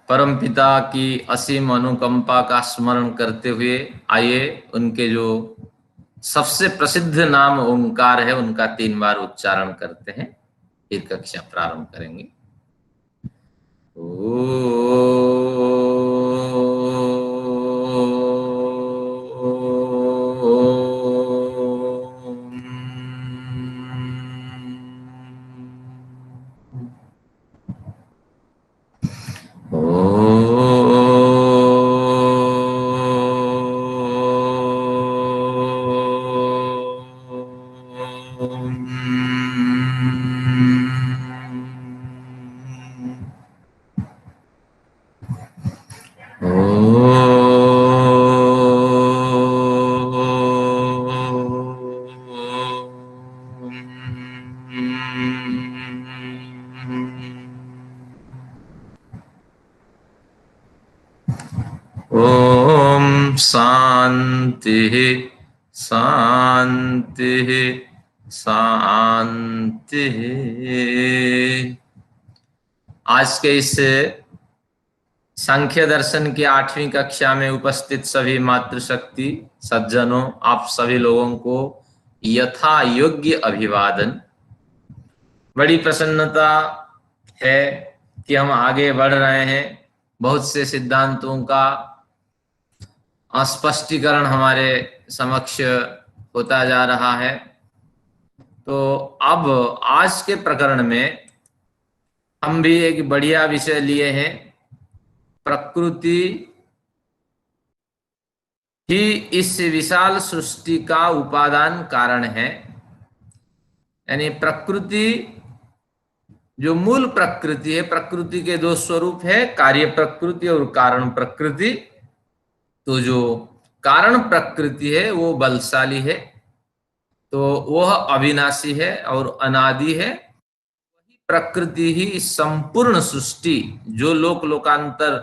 परमपिता की असीम अनुकंपा का स्मरण करते हुए आइए उनके जो सबसे प्रसिद्ध नाम ओंकार है उनका 3 बार उच्चारण करते हैं, फिर कक्षा प्रारंभ करेंगे। ओम शांति शांति शांति। आज के इस सांख्य दर्शन की 8वीं कक्षा में उपस्थित सभी मातृशक्ति सज्जनों, आप सभी लोगों को यथा योग्य अभिवादन। बड़ी प्रसन्नता है कि हम आगे बढ़ रहे हैं। बहुत से सिद्धांतों का स्पष्टीकरण हमारे समक्ष होता जा रहा है। तो अब आज के प्रकरण में हम भी एक बढ़िया विषय लिए हैं। प्रकृति ही इस विशाल सृष्टि का उपादान कारण है। यानी प्रकृति, जो मूल प्रकृति है, प्रकृति के 2 स्वरूप है, कार्य प्रकृति और कारण प्रकृति। तो जो कारण प्रकृति है वो बलशाली है, तो वह अविनाशी है और अनादि है। वही प्रकृति ही संपूर्ण सृष्टि, जो लोक लोकांतर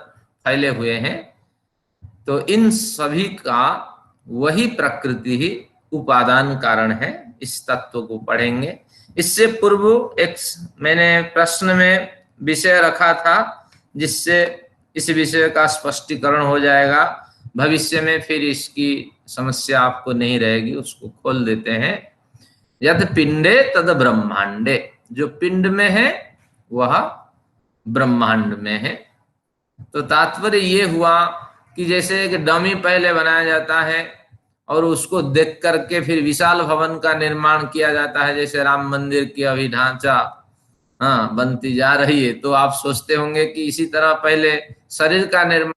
फैले हुए हैं, तो इन सभी का वही प्रकृति ही उपादान कारण है। इस तत्व को पढ़ेंगे। इससे पूर्व एक मैंने प्रश्न में विषय रखा था, जिससे इस विषय का स्पष्टीकरण हो जाएगा। भविष्य में फिर इसकी समस्या आपको नहीं रहेगी। उसको खोल देते हैं। यद पिंडे तद ब्रह्मांडे, जो पिंड में है वह ब्रह्मांड में है। तो तात्पर्य ये हुआ कि जैसे एक डमी पहले बनाया जाता है और उसको देख करके फिर विशाल भवन का निर्माण किया जाता है। जैसे राम मंदिर की अभी ढांचा बनती जा रही है, तो आप सोचते होंगे कि इसी तरह पहले शरीर का निर्माण,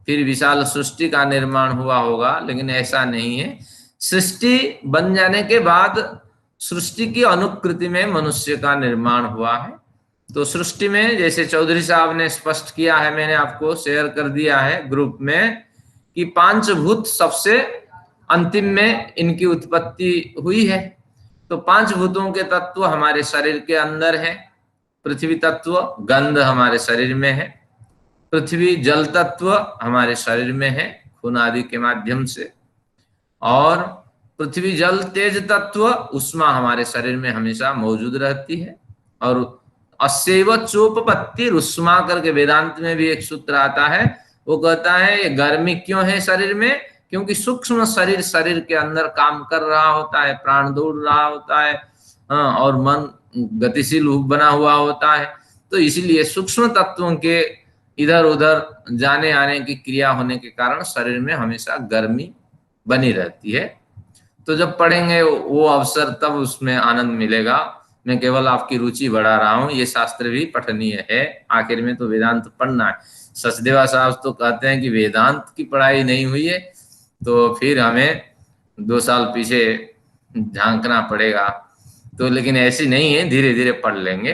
फिर विशाल सृष्टि का निर्माण हुआ होगा, लेकिन ऐसा नहीं है। सृष्टि बन जाने के बाद सृष्टि की अनुकृति में मनुष्य का निर्माण हुआ है। तो सृष्टि में जैसे चौधरी साहब ने स्पष्ट किया है, मैंने आपको शेयर कर दिया है ग्रुप में, कि 5 भूत सबसे अंतिम में इनकी उत्पत्ति हुई है। तो 5 भूतों के तत्व हमारे शरीर के अंदर है। पृथ्वी तत्व, गंध हमारे शरीर में है। पृथ्वी जल तत्व हमारे शरीर में है खून आदि के माध्यम से। और पृथ्वी जल तेज तत्व, उष्मा हमारे शरीर में हमेशा मौजूद रहती है। और अस्यैव चोपपत्ति रुष्मा करके वेदांत में भी एक सूत्र आता है। वो कहता है ये गर्मी क्यों है शरीर में, क्योंकि सूक्ष्म शरीर शरीर के अंदर काम कर रहा होता है, प्राण दौड़ रहा होता है, और मन गतिशील बना हुआ होता है। तो इसीलिए सूक्ष्म तत्वों के इधर उधर जाने आने की क्रिया होने के कारण शरीर में हमेशा गर्मी बनी रहती है। तो जब पढ़ेंगे वो अवसर, तब उसमें आनंद मिलेगा। मैं केवल आपकी रुचि बढ़ा रहा हूँ। ये शास्त्र भी पठनीय है, आखिर में तो वेदांत पढ़ना है। सचदेवा साहब तो कहते हैं कि वेदांत की पढ़ाई नहीं हुई है तो फिर हमें 2 साल पीछे झांकना पड़ेगा। तो लेकिन ऐसी नहीं है, धीरे धीरे पढ़ लेंगे।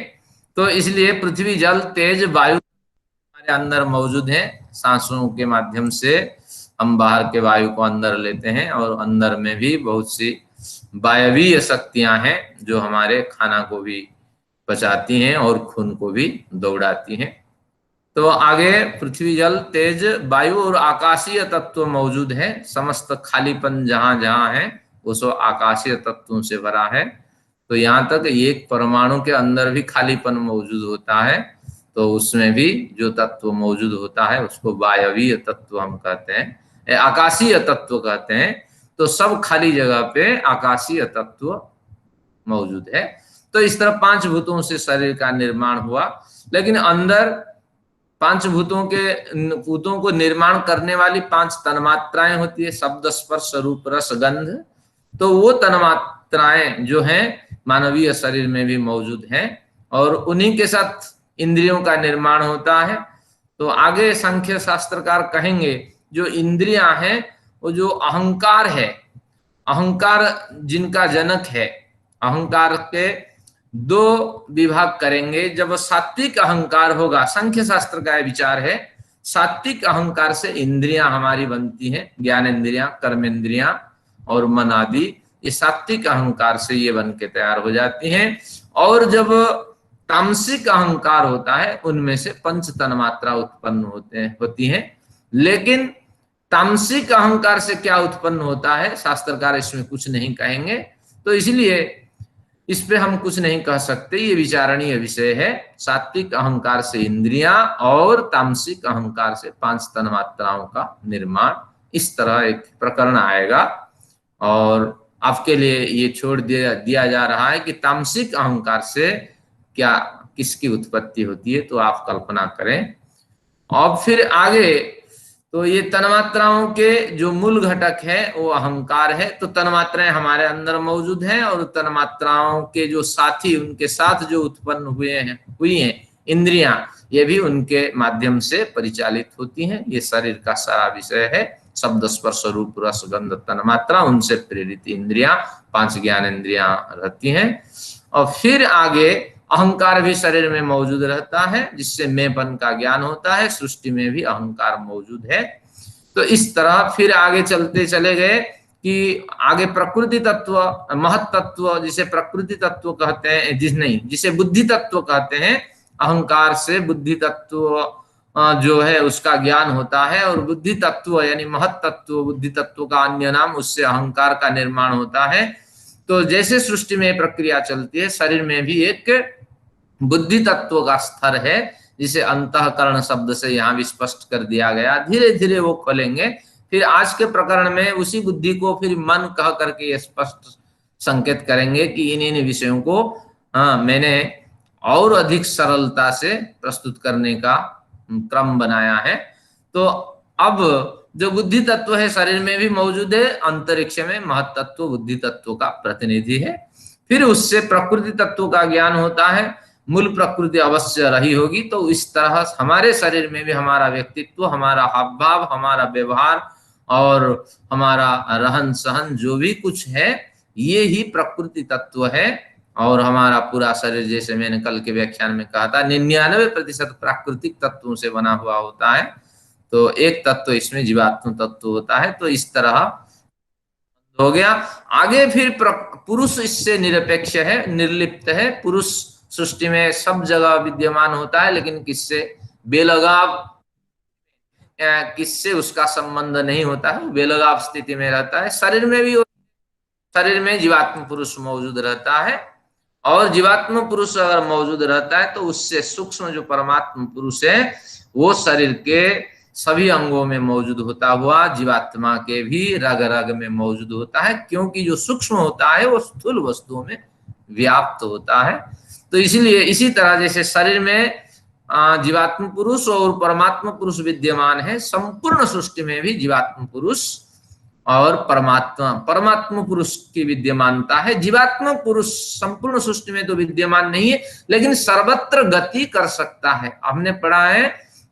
तो इसलिए पृथ्वी जल तेज वायु हमारे अंदर मौजूद है। सांसों के माध्यम से हम बाहर के वायु को अंदर लेते हैं, और अंदर में भी बहुत सी वायवीय शक्तियां हैं जो हमारे खाना को भी पचाती हैं और खून को भी दौड़ाती हैं। तो आगे पृथ्वी जल तेज वायु और आकाशीय तत्व मौजूद है। समस्त खालीपन जहां जहां है वो सब आकाशीय तत्वों से भरा है। तो यहाँ तक एक परमाणु के अंदर भी खालीपन मौजूद होता है। तो उसमें भी जो तत्व मौजूद होता है उसको वायवीय तत्व हम कहते हैं, आकाशीय तत्व कहते हैं। तो सब खाली जगह पे आकाशीय तत्व मौजूद है। तो इस तरह 5 भूतों से शरीर का निर्माण हुआ, लेकिन अंदर 5 भूतों को निर्माण करने वाली 5 तन्मात्राएं होती है, शब्द स्पर्श रूप रस गंध। तो वो तन्मात्राएं जो हैं मानवीय शरीर में भी मौजूद हैं, और उन्हीं के साथ इंद्रियों का निर्माण होता है। तो आगे संख्य शास्त्रकार कहेंगे जो इंद्रियां हैं वो जो अहंकार है, अहंकार जिनका जनक है, अहंकार के 2 विभाग करेंगे। जब सात्विक अहंकार होगा, संख्य शास्त्र का विचार है, सात्विक अहंकार से इंद्रियां हमारी बनती हैं, ज्ञान इंद्रियां, कर्म इंद्रियां और मन आदि, ये सात्विक अहंकार से ये बन के तैयार हो जाती हैं। और जब तामसिक अहंकार होता है उनमें से पंच तन्मात्रा उत्पन्न होती हैं। लेकिन तामसिक अहंकार से क्या उत्पन्न होता है शास्त्रकार इसमें कुछ नहीं कहेंगे, तो इसलिए इस पे हम कुछ नहीं कह सकते, ये विचारणीय विषय है। सात्विक अहंकार से इंद्रियां और तामसिक अहंकार से 5 तन्मात्राओं का निर्माण, इस तरह एक प्रकरण आएगा। और आपके लिए ये छोड़ दिया जा रहा है कि तामसिक अहंकार से क्या किसकी उत्पत्ति होती है, तो आप कल्पना करें। और फिर आगे तो ये तन्मात्राओं के जो मूल घटक है वो अहंकार है। तो तन्मात्राएं हमारे अंदर मौजूद हैं, और तन्मात्राओं के जो साथी, उनके साथ जो उत्पन्न हुई हैं इंद्रियां, ये भी उनके माध्यम से परिचालित होती हैं। ये शरीर का सारा विषय है। शब्द स्पर्श रूप रस गंध तन्मात्रा, उनसे प्रेरित इंद्रियां, 5 ज्ञान इंद्रियां रहती हैं। और फिर आगे अहंकार भी शरीर में मौजूद रहता है, जिससे मैंपन का ज्ञान होता है। सृष्टि में भी अहंकार मौजूद है। तो इस तरह फिर आगे चलते चले गए कि आगे प्रकृति तत्व, महत तत्व, जिसे प्रकृति तत्व कहते हैं, जिसे बुद्धि तत्व कहते हैं। अहंकार से बुद्धि तत्व जो है उसका ज्ञान होता है, और बुद्धि तत्व यानी महत तत्व, बुद्धि तत्व का अन्य नाम, उससे अहंकार का निर्माण होता है। तो जैसे सृष्टि में प्रक्रिया चलती है, शरीर में भी एक बुद्धि तत्व का स्तर है, जिसे अंतःकरण शब्द से यहाँ भी स्पष्ट कर दिया गया। धीरे धीरे वो खोलेंगे। फिर आज के प्रकरण में उसी बुद्धि को फिर मन कह करके स्पष्ट संकेत करेंगे कि इन इन विषयों को मैंने और अधिक सरलता से प्रस्तुत करने का क्रम बनाया है। तो अब जो बुद्धि तत्व है शरीर में भी मौजूद है, अंतरिक्ष में महत तत्व बुद्धि तत्व का प्रतिनिधि है। फिर उससे प्रकृति तत्व का ज्ञान होता है। मूल प्रकृति अवश्य रही होगी। तो इस तरह हमारे शरीर में भी हमारा व्यक्तित्व, हमारा हाव भाव, हमारा व्यवहार और हमारा रहन सहन जो भी कुछ है, ये ही प्रकृति तत्व है। और हमारा पूरा शरीर, जैसे मैंने कल के व्याख्यान में कहा था, 99% प्राकृतिक तत्वों से बना हुआ होता है। तो एक तत्व इसमें जीवात्म तत्व होता है। तो इस तरह हो गया। आगे फिर पुरुष इससे निरपेक्ष है, निर्लिप्त है। पुरुष सृष्टि में सब जगह विद्यमान होता है, लेकिन किससे बेलगाव, किससे उसका संबंध नहीं होता है, बेलगाव स्थिति में रहता है। शरीर में भी, शरीर में जीवात्म पुरुष मौजूद रहता है, और जीवात्म पुरुष अगर मौजूद रहता है तो उससे सूक्ष्म जो परमात्म पुरुष है वो शरीर के सभी अंगों में मौजूद होता हुआ जीवात्मा के भी रग रग में मौजूद होता है, क्योंकि जो सूक्ष्म होता है वो स्थूल वस्तुओं में व्याप्त होता है। तो इसलिए इसी तरह जैसे शरीर में जीवात्म पुरुष और परमात्मा पुरुष विद्यमान है, संपूर्ण सृष्टि में भी जीवात्म पुरुष और परमात्मा पुरुष की विद्यमानता है। जीवात्मा पुरुष संपूर्ण सृष्टि में तो विद्यमान नहीं है, लेकिन सर्वत्र गति कर सकता है। हमने पढ़ा है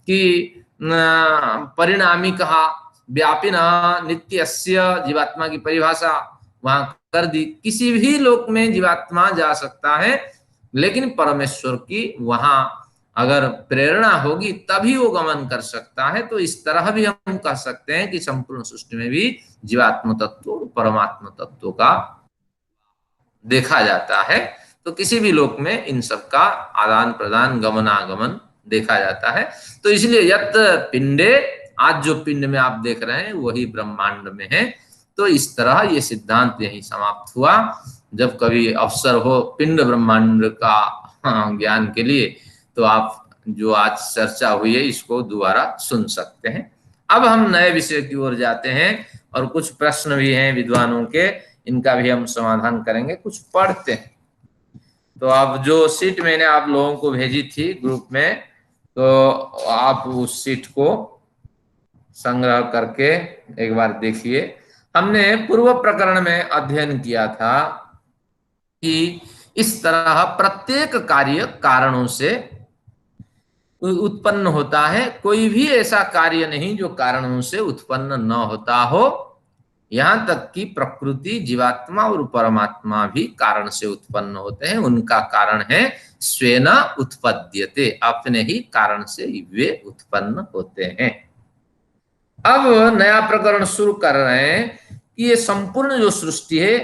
कि परिणामी कहा, व्यापिना नित्यस्य, जीवात्मा की परिभाषा वहां कर दी। किसी भी लोक में जीवात्मा जा सकता है, लेकिन परमेश्वर की वहां अगर प्रेरणा होगी तभी वो गमन कर सकता है। तो इस तरह भी हम कह सकते हैं कि संपूर्ण सृष्टि में भी जीवात्म तत्व और परमात्मा तत्व का देखा जाता है। तो किसी भी लोक में इन सब का आदान प्रदान, गमनागमन देखा जाता है। तो इसलिए यत पिंडे, आज जो पिंड में आप देख रहे हैं वही ब्रह्मांड में है। तो इस तरह ये सिद्धांत यही समाप्त हुआ। जब कभी अवसर हो पिंड ब्रह्मांड का ज्ञान के लिए, तो आप जो आज चर्चा हुई है इसको दोबारा सुन सकते हैं। अब हम नए विषय की ओर जाते हैं और कुछ प्रश्न भी हैं विद्वानों के, इनका भी हम समाधान करेंगे, कुछ पढ़ते हैं। तो अब जो सीट मैंने आप लोगों को भेजी थी ग्रुप में, तो आप उस सीट को संग्रह करके एक बार देखिए। हमने पूर्व प्रकरण में अध्ययन किया था कि इस तरह प्रत्येक कार्य कारणों से उत्पन्न होता है, कोई भी ऐसा कार्य नहीं जो कारणों से उत्पन्न न होता हो। यहां तक कि प्रकृति, जीवात्मा और परमात्मा भी कारण से उत्पन्न होते हैं, उनका कारण है स्वेन उत्पद्यते, अपने ही कारण से वे उत्पन्न होते हैं। अब नया प्रकरण शुरू कर रहे हैं कि ये संपूर्ण जो सृष्टि है,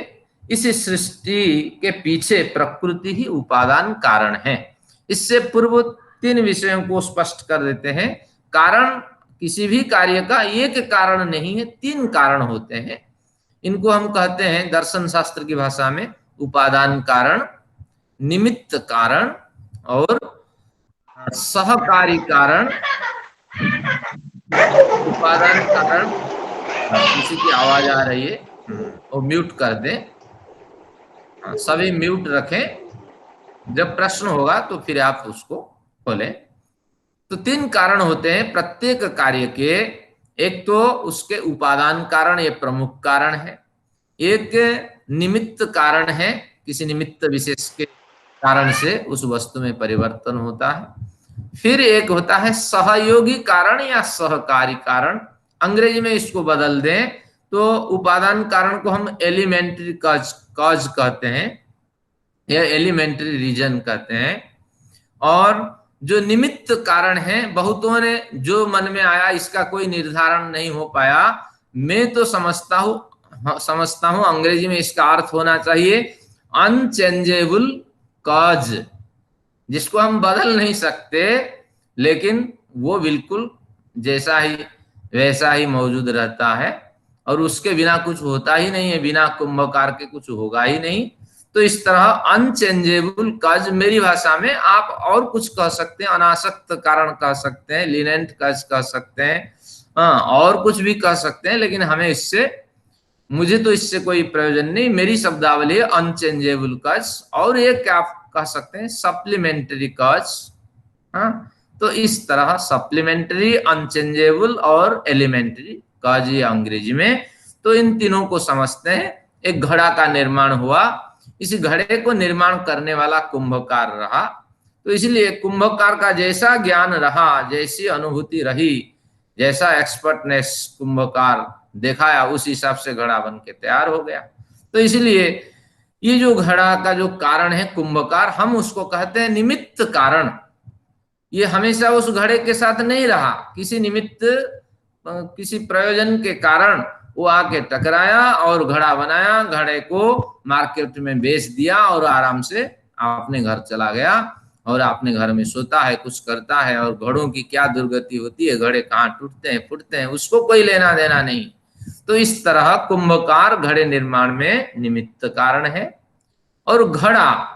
इस सृष्टि के पीछे प्रकृति ही उपादान कारण है। इससे पूर्व 3 विषयों को स्पष्ट कर देते हैं। कारण किसी भी कार्य का एक कारण नहीं है, 3 कारण होते हैं। इनको हम कहते हैं दर्शन शास्त्र की भाषा में उपादान कारण, निमित्त कारण और सहकारी कारण। उपादान कारण, किसी की आवाज आ रही है वो म्यूट कर दें, सभी म्यूट रखें, जब प्रश्न होगा तो फिर आप उसको खोलें। तो 3 कारण होते हैं प्रत्येक कार्य के। एक तो उसके उपादान कारण, ये प्रमुख कारण है। एक निमित्त कारण है, किसी निमित्त विशेष के कारण से उस वस्तु में परिवर्तन होता है। फिर एक होता है सहयोगी कारण या सहकारी कारण। अंग्रेजी में इसको बदल दें तो उपादान कारण को हम एलिमेंट्री कॉज कहते हैं या एलिमेंट्री रीजन कहते हैं। और जो निमित्त कारण है, बहुतों ने जो मन में आया, इसका कोई निर्धारण नहीं हो पाया। मैं तो समझता हूं अंग्रेजी में इसका अर्थ होना चाहिए अनचेंजेबल कॉज, जिसको हम बदल नहीं सकते, लेकिन वो बिल्कुल जैसा ही वैसा ही मौजूद रहता है और उसके बिना कुछ होता ही नहीं है, बिना कुंभकार के कुछ होगा ही नहीं। तो इस तरह अनचेंजेबल कॉज, मेरी भाषा में आप और कुछ कह सकते हैं, अनासक्त कारण कह सकते हैं, लीनेंट कॉज कह सकते हैं, हाँ और कुछ भी कह सकते हैं, लेकिन हमें मुझे तो इससे कोई प्रयोजन नहीं। मेरी शब्दावली है अनचेंजेबल कॉज, और एक क्या कह सकते हैं सप्लीमेंट्री कॉज। हाँ, तो इस तरह सप्लीमेंट्री, अनचेंजेबल और एलिमेंट्री कॉज ये अंग्रेजी में। तो इन तीनों को समझते हैं। एक घड़ा का निर्माण हुआ, इस घड़े को निर्माण करने वाला कुंभकार रहा, तो इसलिए कुंभकार का जैसा ज्ञान रहा, जैसी अनुभूति रही, जैसा एक्सपर्टनेस कुंभकार दिखाया, उस हिसाब से घड़ा बन के तैयार हो गया। तो इसलिए ये जो घड़ा का जो कारण है कुंभकार, हम उसको कहते हैं निमित्त कारण। ये हमेशा उस घड़े के साथ नहीं रहा, किसी निमित्त, किसी प्रयोजन के कारण वो आके टकराया और घड़ा बनाया, घड़े को मार्केट में बेच दिया और आराम से अपने घर चला गया और अपने घर में सोता है, कुछ करता है। और घड़ों की क्या दुर्गति होती है, घड़े कहाँ टूटते हैं, फूटते हैं, उसको कोई लेना देना नहीं। तो इस तरह कुंभकार घड़े निर्माण में निमित्त कारण है। और घड़ा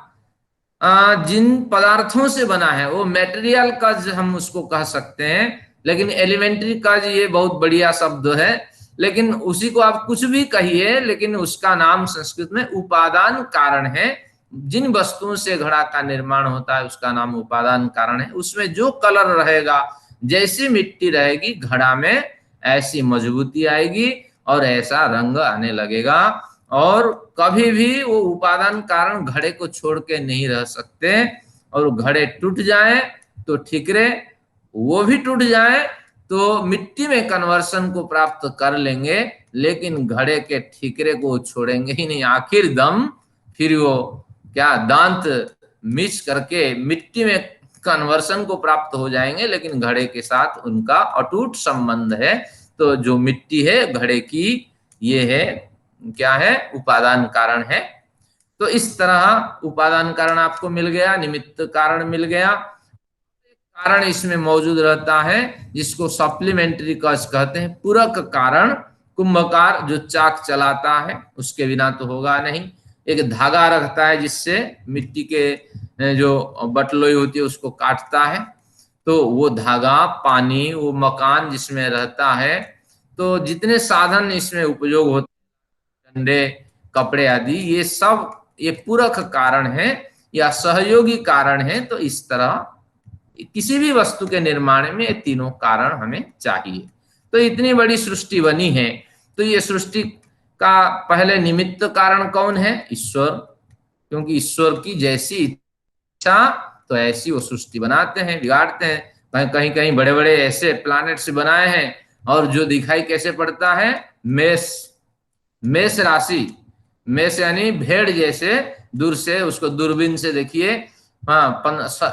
जिन पदार्थों से बना है वो मेटेरियल काज हम उसको कह सकते हैं, लेकिन एलिमेंट्री काज ये बहुत बढ़िया शब्द है, लेकिन उसी को आप कुछ भी कहिए, लेकिन उसका नाम संस्कृत में उपादान कारण है। जिन वस्तुओं से घड़ा का निर्माण होता है उसका नाम उपादान कारण है। उसमें जो कलर रहेगा, जैसी मिट्टी रहेगी घड़ा में, ऐसी मजबूती आएगी और ऐसा रंग आने लगेगा। और कभी भी वो उपादान कारण घड़े को छोड़ के नहीं रह सकते। और घड़े टूट जाए तो ठीकरे, वो भी टूट जाए तो मिट्टी में कन्वर्सन को प्राप्त कर लेंगे, लेकिन घड़े के ठीकरे को छोड़ेंगे ही नहीं। आखिर दम फिर वो क्या दांत मिच करके मिट्टी में कन्वर्सन को प्राप्त हो जाएंगे, लेकिन घड़े के साथ उनका अटूट संबंध है। तो जो मिट्टी है घड़े की, ये है क्या है, उपादान कारण है। तो इस तरह उपादान कारण आपको मिल गया, निमित्त कारण मिल गया, कारण इसमें मौजूद रहता है जिसको सप्लीमेंट्री कॉज कहते हैं, पूरक कारण। कुंभकार जो चाक चलाता है उसके बिना तो होगा नहीं। एक धागा रखता है जिससे मिट्टी के जो बटलोई होती है उसको काटता है। तो वो धागा, पानी, वो मकान जिसमें रहता है, तो जितने साधन इसमें उपयोग होते हैं, डंडे, कपड़े आदि, ये सब ये पूरक कारण है या सहयोगी कारण है। तो इस तरह किसी भी वस्तु के निर्माण में ये तीनों कारण हमें चाहिए। तो इतनी बड़ी सृष्टि बनी है, तो ये सृष्टि का पहले निमित्त कारण कौन है? ईश्वर। क्योंकि ईश्वर की जैसी इच्छा तो ऐसी वो सृष्टि बनाते हैं, बिगाड़ते हैं। कहीं कहीं बड़े बड़े ऐसे प्लैनेट्स बनाए हैं, और जो दिखाई कैसे पड़ता है? मेष, मेष राशि, मेष यानी भेड़ जैसे, दूर से उसको दूरबीन से देखिए। हाँ,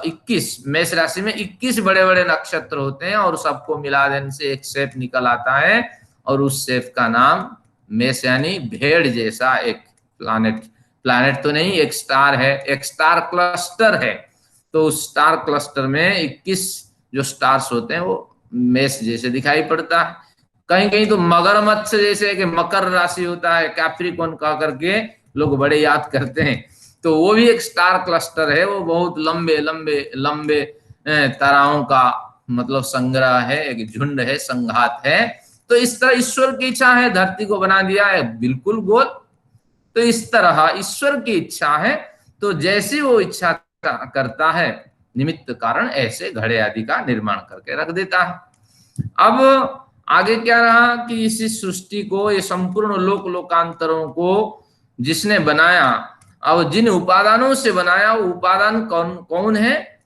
21 मेष राशि में 21 बड़े बड़े नक्षत्र होते हैं, और सबको मिला देने से एक शेप निकल आता है, और उस शेप का नाम मेष यानी भेड़ जैसा एक प्लैनेट। प्लैनेट तो नहीं, एक स्टार है, एक स्टार क्लस्टर है। तो उस स्टार क्लस्टर में 21 जो स्टार्स होते हैं वो मेष जैसे दिखाई पड़ता है। कहीं कहीं तो मगरमच्छ जैसे कि मकर राशि होता है, कैप्रिकॉर्न कह करके लोग बड़े याद करते हैं, तो वो भी एक स्टार क्लस्टर है। वो बहुत लंबे लंबे लंबे ताराओं का मतलब संग्रह है, एक झुंड है, संघात है। तो इस तरह ईश्वर की इच्छा है, धरती को बना दिया है बिल्कुल गोल। तो इस तरह ईश्वर की इच्छा है, तो जैसी वो इच्छा करता है निमित्त कारण, ऐसे घड़े आदि का निर्माण करके रख देता है। अब आगे क्या रहा कि इसी सृष्टि को, ये संपूर्ण लोक लोकांतरों को जिसने बनाया, अब जिन उपादानों से बनाया, वो उपादान कौन कौन है?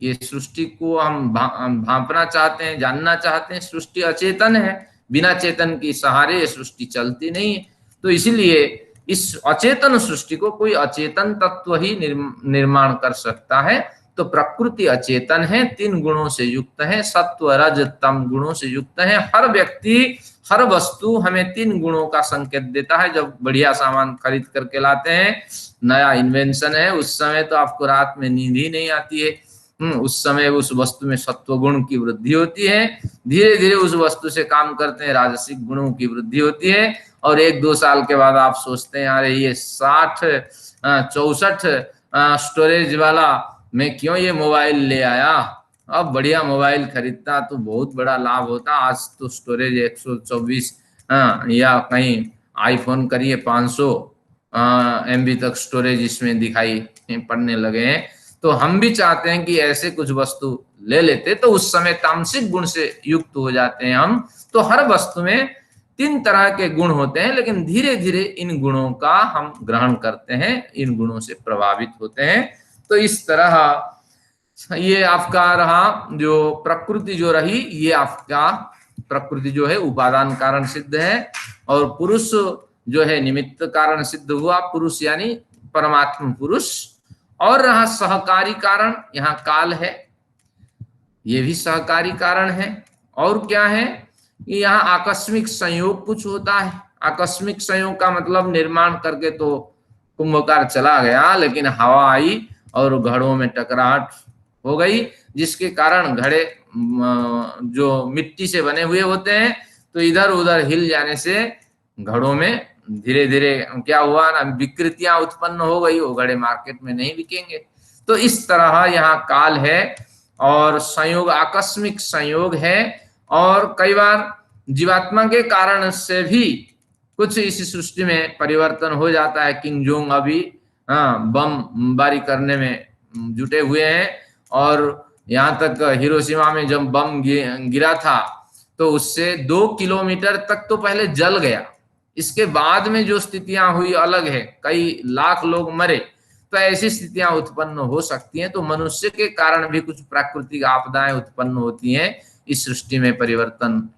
ये सृष्टि को हम भांपना चाहते हैं, जानना चाहते हैं। सृष्टि अचेतन है, बिना चेतन की सहारे ये सृष्टि चलती नहीं है। तो इसीलिए इस अचेतन सृष्टि को कोई अचेतन तत्व ही निर्माण कर सकता है। तो प्रकृति अचेतन है, 3 गुणों से युक्त है, सत्व रज तम गुणों से युक्त है। हर व्यक्ति, हर वस्तु हमें 3 गुणों का संकेत देता है। जब बढ़िया सामान खरीद करके लाते हैं, नया इन्वेंशन है, उस समय तो आपको रात में नींद ही नहीं आती है। उस समय उस वस्तु में सत्व गुण की वृद्धि होती है। धीरे धीरे उस वस्तु से काम करते हैं, राजसिक गुणों की वृद्धि होती है। और 1-2 साल के बाद आप सोचते हैं, अरे ये 64 स्टोरेज वाला मैं क्यों ये मोबाइल ले आया, अब बढ़िया मोबाइल खरीदता तो बहुत बड़ा लाभ होता। आज तो स्टोरेज 124 या कहीं आईफोन करिए 500 MB तक स्टोरेज इसमें दिखाई पड़ने लगे हैं। तो हम भी चाहते हैं कि ऐसे कुछ वस्तु ले लेते, तो उस समय तामसिक गुण से युक्त हो जाते हैं हम। तो हर वस्तु में 3 तरह के गुण होते हैं, लेकिन धीरे धीरे इन गुणों का हम ग्रहण करते हैं, इन गुणों से प्रभावित होते हैं। तो इस तरह ये आपका रहा, जो प्रकृति जो रही, ये आपका प्रकृति जो है उपादान कारण सिद्ध है, और पुरुष जो है निमित्त कारण सिद्ध हुआ। पुरुष यानी परमात्मा पुरुष। और रहा सहकारी कारण, यहाँ काल है, ये भी सहकारी कारण है। और क्या है कि यहाँ आकस्मिक संयोग कुछ होता है। आकस्मिक संयोग का मतलब निर्माण करके तो कुंभकार चला गया, लेकिन हवा आई और घड़ों में टकराहट हो गई, जिसके कारण घड़े जो मिट्टी से बने हुए होते हैं, तो इधर उधर हिल जाने से घड़ों में धीरे धीरे क्या हुआ ना, विकृतियां उत्पन्न हो गई। वो घड़े मार्केट में नहीं बिकेंगे। तो इस तरह यहाँ काल है, और संयोग आकस्मिक संयोग है। और कई बार जीवात्मा के कारण से भी कुछ इस सृष्टि में परिवर्तन हो जाता है। किंग जोंग अभी बम बारी करने में जुटे हुए हैं, और यहाँ तक हिरोशिमा में जब बम गिरा था, तो उससे 2 किलोमीटर तक तो पहले जल गया। इसके बाद में जो स्थितियां हुई अलग है, कई लाख लोग मरे। तो ऐसी स्थितियां उत्पन्न हो सकती हैं। तो मनुष्य के कारण भी कुछ प्राकृतिक आपदाएं उत्पन्न होती हैं, इस सृष्टि में परिवर्तन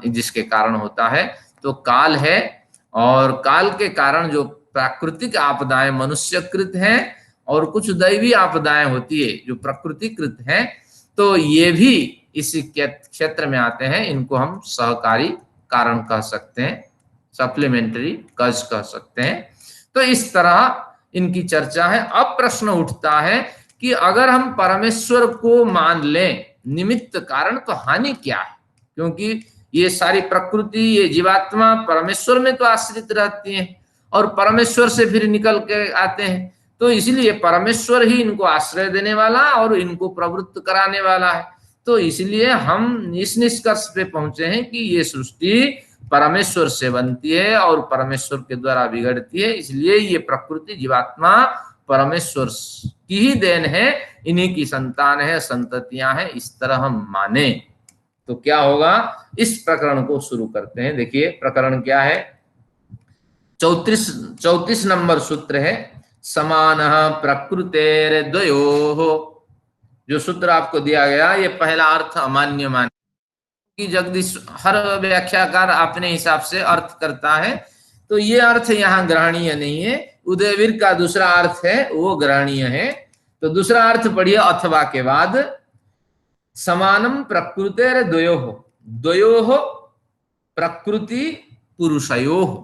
जिसके कारण होता है। तो काल है, और काल के कारण जो प्राकृतिक आपदाएं मनुष्यकृत हैं, और कुछ दैवी आपदाएं होती है जो प्रकृतिकृत हैं। तो ये भी इसी क्षेत्र में आते हैं। इनको हम सहकारी कारण कह सकते हैं, सप्लीमेंट्री कज कह सकते हैं। तो इस तरह इनकी चर्चा है। अब प्रश्न उठता है कि अगर हम परमेश्वर को मान लें निमित्त कारण, तो हानि क्या है? क्योंकि ये सारी प्रकृति, ये जीवात्मा परमेश्वर में तो आश्रित रहती है, और परमेश्वर से फिर निकल के आते हैं। तो इसलिए परमेश्वर ही इनको आश्रय देने वाला और इनको प्रवृत्त कराने वाला है। तो इसलिए हम इस निष्कर्ष पे पहुंचे हैं कि ये सृष्टि परमेश्वर से बनती है और परमेश्वर के द्वारा बिगड़ती है, इसलिए ये प्रकृति जीवात्मा परमेश्वर की ही देन है, इन्हीं की संतान है, संततियां हैं, इस तरह हम माने तो क्या होगा। इस प्रकरण को शुरू करते हैं। देखिए प्रकरण क्या है, 34 नंबर सूत्र है, समान प्रकृतेर्द्वयोः। जो सूत्र आपको दिया गया, ये पहला अर्थ अमान्य मान कि जगदीश हर व्याख्याकार अपने हिसाब से अर्थ करता है, तो ये अर्थ यहाँ ग्रहणीय नहीं है। उदयवीर का दूसरा अर्थ है वो ग्रहणीय है। तो दूसरा अर्थ पढ़िए अथवा के बाद, समानम प्रकृतेर्द्वयोः, द्वयोः प्रकृति पुरुषयोः,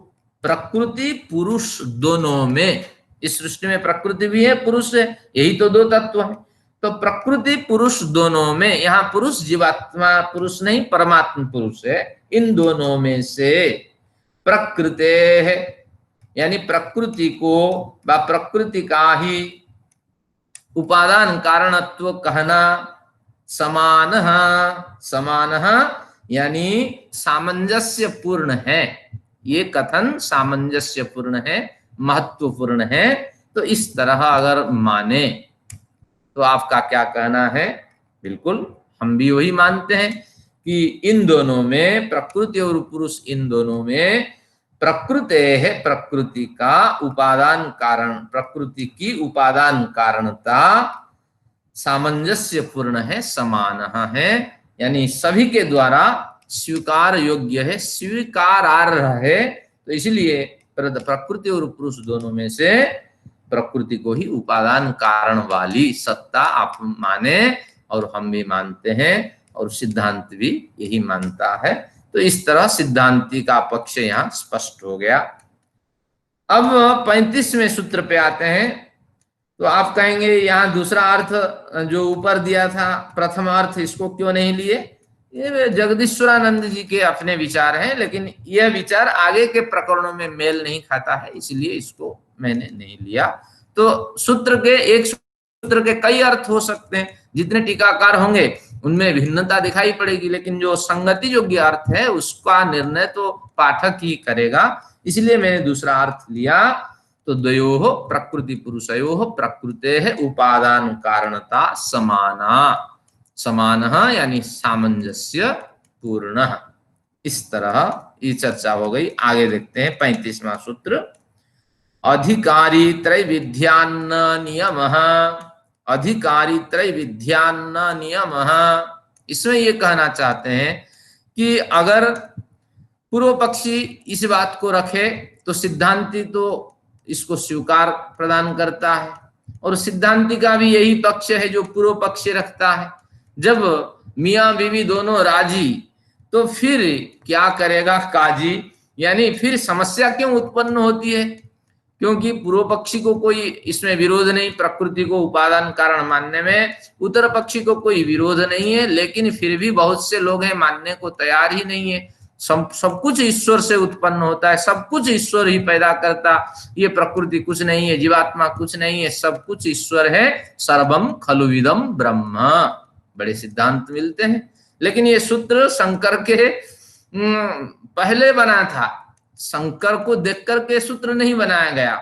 प्रकृति पुरुष दोनों में, इस सृष्टि में प्रकृति भी है पुरुष है, यही तो दो तत्व है। तो प्रकृति पुरुष दोनों में, यहाँ पुरुष जीवात्मा पुरुष नहीं परमात्मा पुरुष है, इन दोनों में से प्रकृते है यानी प्रकृति को व प्रकृति का ही उपादान कारणत्व कहना, समान समान यानी सामंजस्य पूर्ण है। ये कथन सामंजस्य पूर्ण है, महत्वपूर्ण है। तो इस तरह अगर माने तो आपका क्या कहना है, बिल्कुल हम भी वही मानते हैं कि इन दोनों में, प्रकृति और पुरुष इन दोनों में प्रकृति है, प्रकृति का उपादान कारण, प्रकृति की उपादान कारणता सामंजस्य पूर्ण है, समान है, यानी सभी के द्वारा स्वीकार योग्य है, स्वीकारार्ह है। तो इसलिए प्रकृति और पुरुष दोनों में से प्रकृति को ही उपादान कारण वाली सत्ता आप माने, और हम भी मानते हैं, और सिद्धांत भी यही मानता है। तो इस तरह सिद्धांति का पक्ष यहाँ स्पष्ट हो गया। अब 35वें सूत्र पे आते हैं। तो आप कहेंगे यहाँ दूसरा अर्थ जो ऊपर दिया था, प्रथम अर्थ, इसको क्यों नहीं लिए? ये जगदीश्वरानंद जी के अपने विचार हैं, लेकिन यह विचार आगे के प्रकरणों में मेल नहीं खाता है, इसलिए इसको मैंने नहीं लिया। तो सूत्र के, एक सूत्र के कई अर्थ हो सकते हैं, जितने टीकाकार होंगे उनमें भिन्नता दिखाई पड़ेगी, लेकिन जो संगति योग्य अर्थ है उसका निर्णय तो पाठक ही करेगा, इसलिए मैंने दूसरा अर्थ लिया। तो द्वयोः प्रकृति पुरुषयोः प्रकृतेः उपादान कारणता समाना, समान यानी सामंजस्य पूर्ण। इस तरह ये चर्चा हो गई। आगे देखते हैं 35वां सूत्र, अधिकारी त्रैविध्यान्न नियमः, अधिकारी त्रैविध्यान्न नियमः। इसमें ये कहना चाहते हैं कि अगर पूर्व पक्षी इस बात को रखे तो सिद्धांति तो इसको स्वीकार प्रदान करता है, और सिद्धांति का भी यही पक्ष है जो पूर्व पक्ष रखता है। जब मियाँ बीवी दोनों राजी, तो फिर क्या करेगा काजी, यानी फिर समस्या क्यों उत्पन्न होती है? क्योंकि पूर्व पक्षी को कोई इसमें विरोध नहीं, प्रकृति को उपादान कारण मानने में उत्तर पक्षी को कोई विरोध नहीं है, लेकिन फिर भी बहुत से लोग हैं मानने को तैयार ही नहीं है। सब कुछ ईश्वर से उत्पन्न होता है, सब कुछ ईश्वर ही पैदा करता, ये प्रकृति कुछ नहीं है, जीवात्मा कुछ नहीं है, सब कुछ ईश्वर है, सर्वम खलुविदम ब्रह्म, बड़े सिद्धांत मिलते हैं। लेकिन ये सूत्र शंकर के पहले बना था, शंकर को देख करके सूत्र नहीं बनाया गया,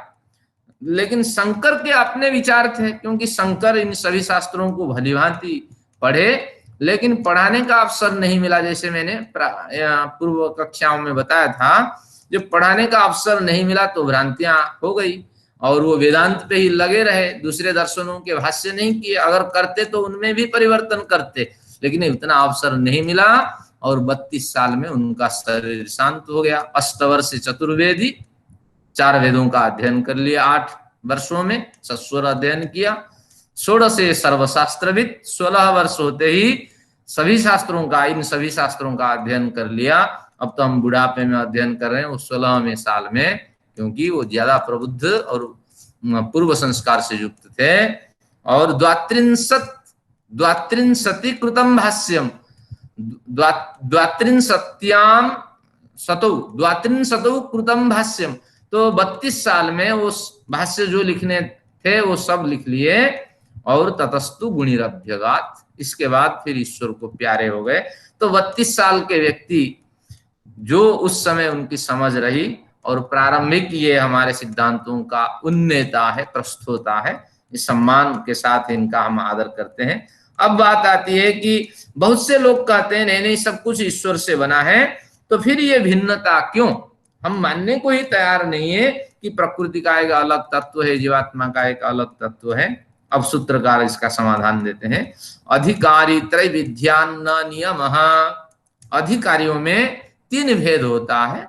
लेकिन शंकर के अपने विचार थे, क्योंकि शंकर इन सभी शास्त्रों को भलीभांति पढ़े, लेकिन पढ़ाने का अवसर नहीं मिला। जैसे मैंने पूर्व कक्षाओं में बताया था, जब पढ़ाने का अवसर नहीं मिला तो भ्रांतियां हो गई, और वो वेदांत पे ही लगे रहे, दूसरे दर्शनों के भाष्य नहीं किए। अगर करते तो उनमें भी परिवर्तन करते, लेकिन इतना अवसर नहीं मिला, और 32 साल में उनका शरीर शांत हो गया। अष्टवर्ष चतुर्वेदी, 4 वेदों का अध्ययन कर लिया 8 वर्षों में, सस्वर अध्ययन किया। 16 सर्वशास्त्रविद, 16 वर्ष होते ही सभी शास्त्रों का, इन सभी शास्त्रों का अध्ययन कर लिया। अब तो हम बुढ़ापे में अध्ययन कर रहे हैं, उस 16वें साल में, क्योंकि वो ज्यादा प्रबुद्ध और पूर्व संस्कार से युक्त थे। और द्वात्रिंशति कृतम भाष्यम, द्वात्रिंशत्याम द्वात्रिंशतौ कृतम भाष्यम, तो 32 साल में उस भाष्य जो लिखने थे वो सब लिख लिए। और ततस्तु गुणिरभ्यगात, इसके बाद फिर ईश्वर को प्यारे हो गए। तो 32 साल के व्यक्ति जो उस समय उनकी समझ रही, और प्रारंभिक ये हमारे सिद्धांतों का उन्नेता है, प्रस्तोता है, इस सम्मान के साथ इनका हम आदर करते हैं। अब बात आती है कि बहुत से लोग कहते हैं नहीं नहीं सब कुछ ईश्वर से बना है, तो फिर ये भिन्नता क्यों? हम मानने को ही तैयार नहीं है कि प्रकृति का एक अलग तत्व है, जीवात्मा का एक अलग तत्व है। अब सूत्रकार इसका समाधान देते हैं। अधिकारी त्रैविध्यान्न नियम, अधिकारियों में 3 भेद होता है,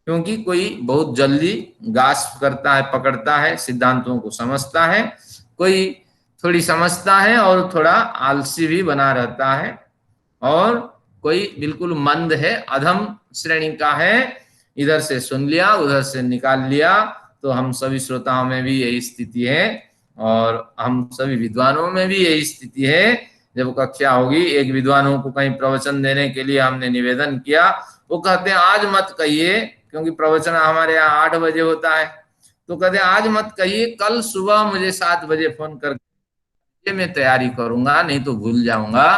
क्योंकि कोई बहुत जल्दी ग्रास्प करता है, पकड़ता है, सिद्धांतों को समझता है, कोई थोड़ी समझता है और थोड़ा आलसी भी बना रहता है, और कोई बिल्कुल मंद है, अधम श्रेणी का है, इधर से सुन लिया उधर से निकाल लिया। तो हम सभी श्रोताओं में भी यही स्थिति है, और हम सभी विद्वानों में भी यही स्थिति है। जब कक्षा होगी, एक विद्वानों को कहीं प्रवचन देने के लिए हमने निवेदन किया, वो कहते हैं आज मत कहिए, क्योंकि प्रवचन हमारे यहाँ 8 बजे होता है, तो कहते हैं आज मत कहिए, कल सुबह मुझे 7 बजे फोन करके मैं तैयारी करूंगा, नहीं तो भूल जाऊंगा।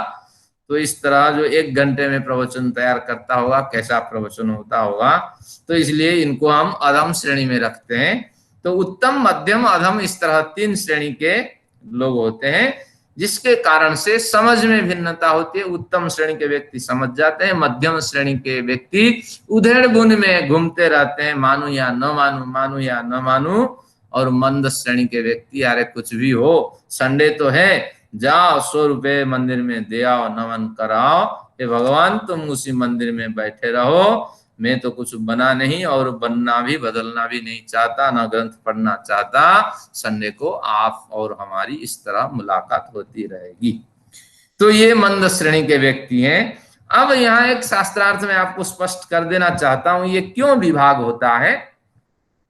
तो इस तरह जो 1 घंटे में प्रवचन तैयार करता होगा, कैसा प्रवचन होता होगा। तो इसलिए इनको हम अधम श्रेणी में रखते हैं। तो उत्तम, मध्यम, अधम, इस तरह 3 श्रेणी के लोग होते हैं, जिसके कारण से समझ में भिन्नता होती है। उत्तम श्रेणी के व्यक्ति समझ जाते हैं, मध्यम श्रेणी के व्यक्ति उधेड़ बुन में घूमते रहते हैं, मानू या न मानू, मानू या न मानू। और मंद श्रेणी के व्यक्ति, अरे कुछ भी हो, संडे तो है, जाओ 100 रुपए मंदिर में दे आओ, नमन कराओ, हे भगवान तुम उसी मंदिर में बैठे रहो, मैं तो कुछ बना नहीं और बनना भी बदलना भी नहीं चाहता, ना ग्रंथ पढ़ना चाहता। संडे को आप और हमारी इस तरह मुलाकात होती रहेगी। तो ये मंद श्रेणी के व्यक्ति हैं। अब यहाँ एक शास्त्रार्थ में आपको स्पष्ट कर देना चाहता हूं, ये क्यों विभाग होता है।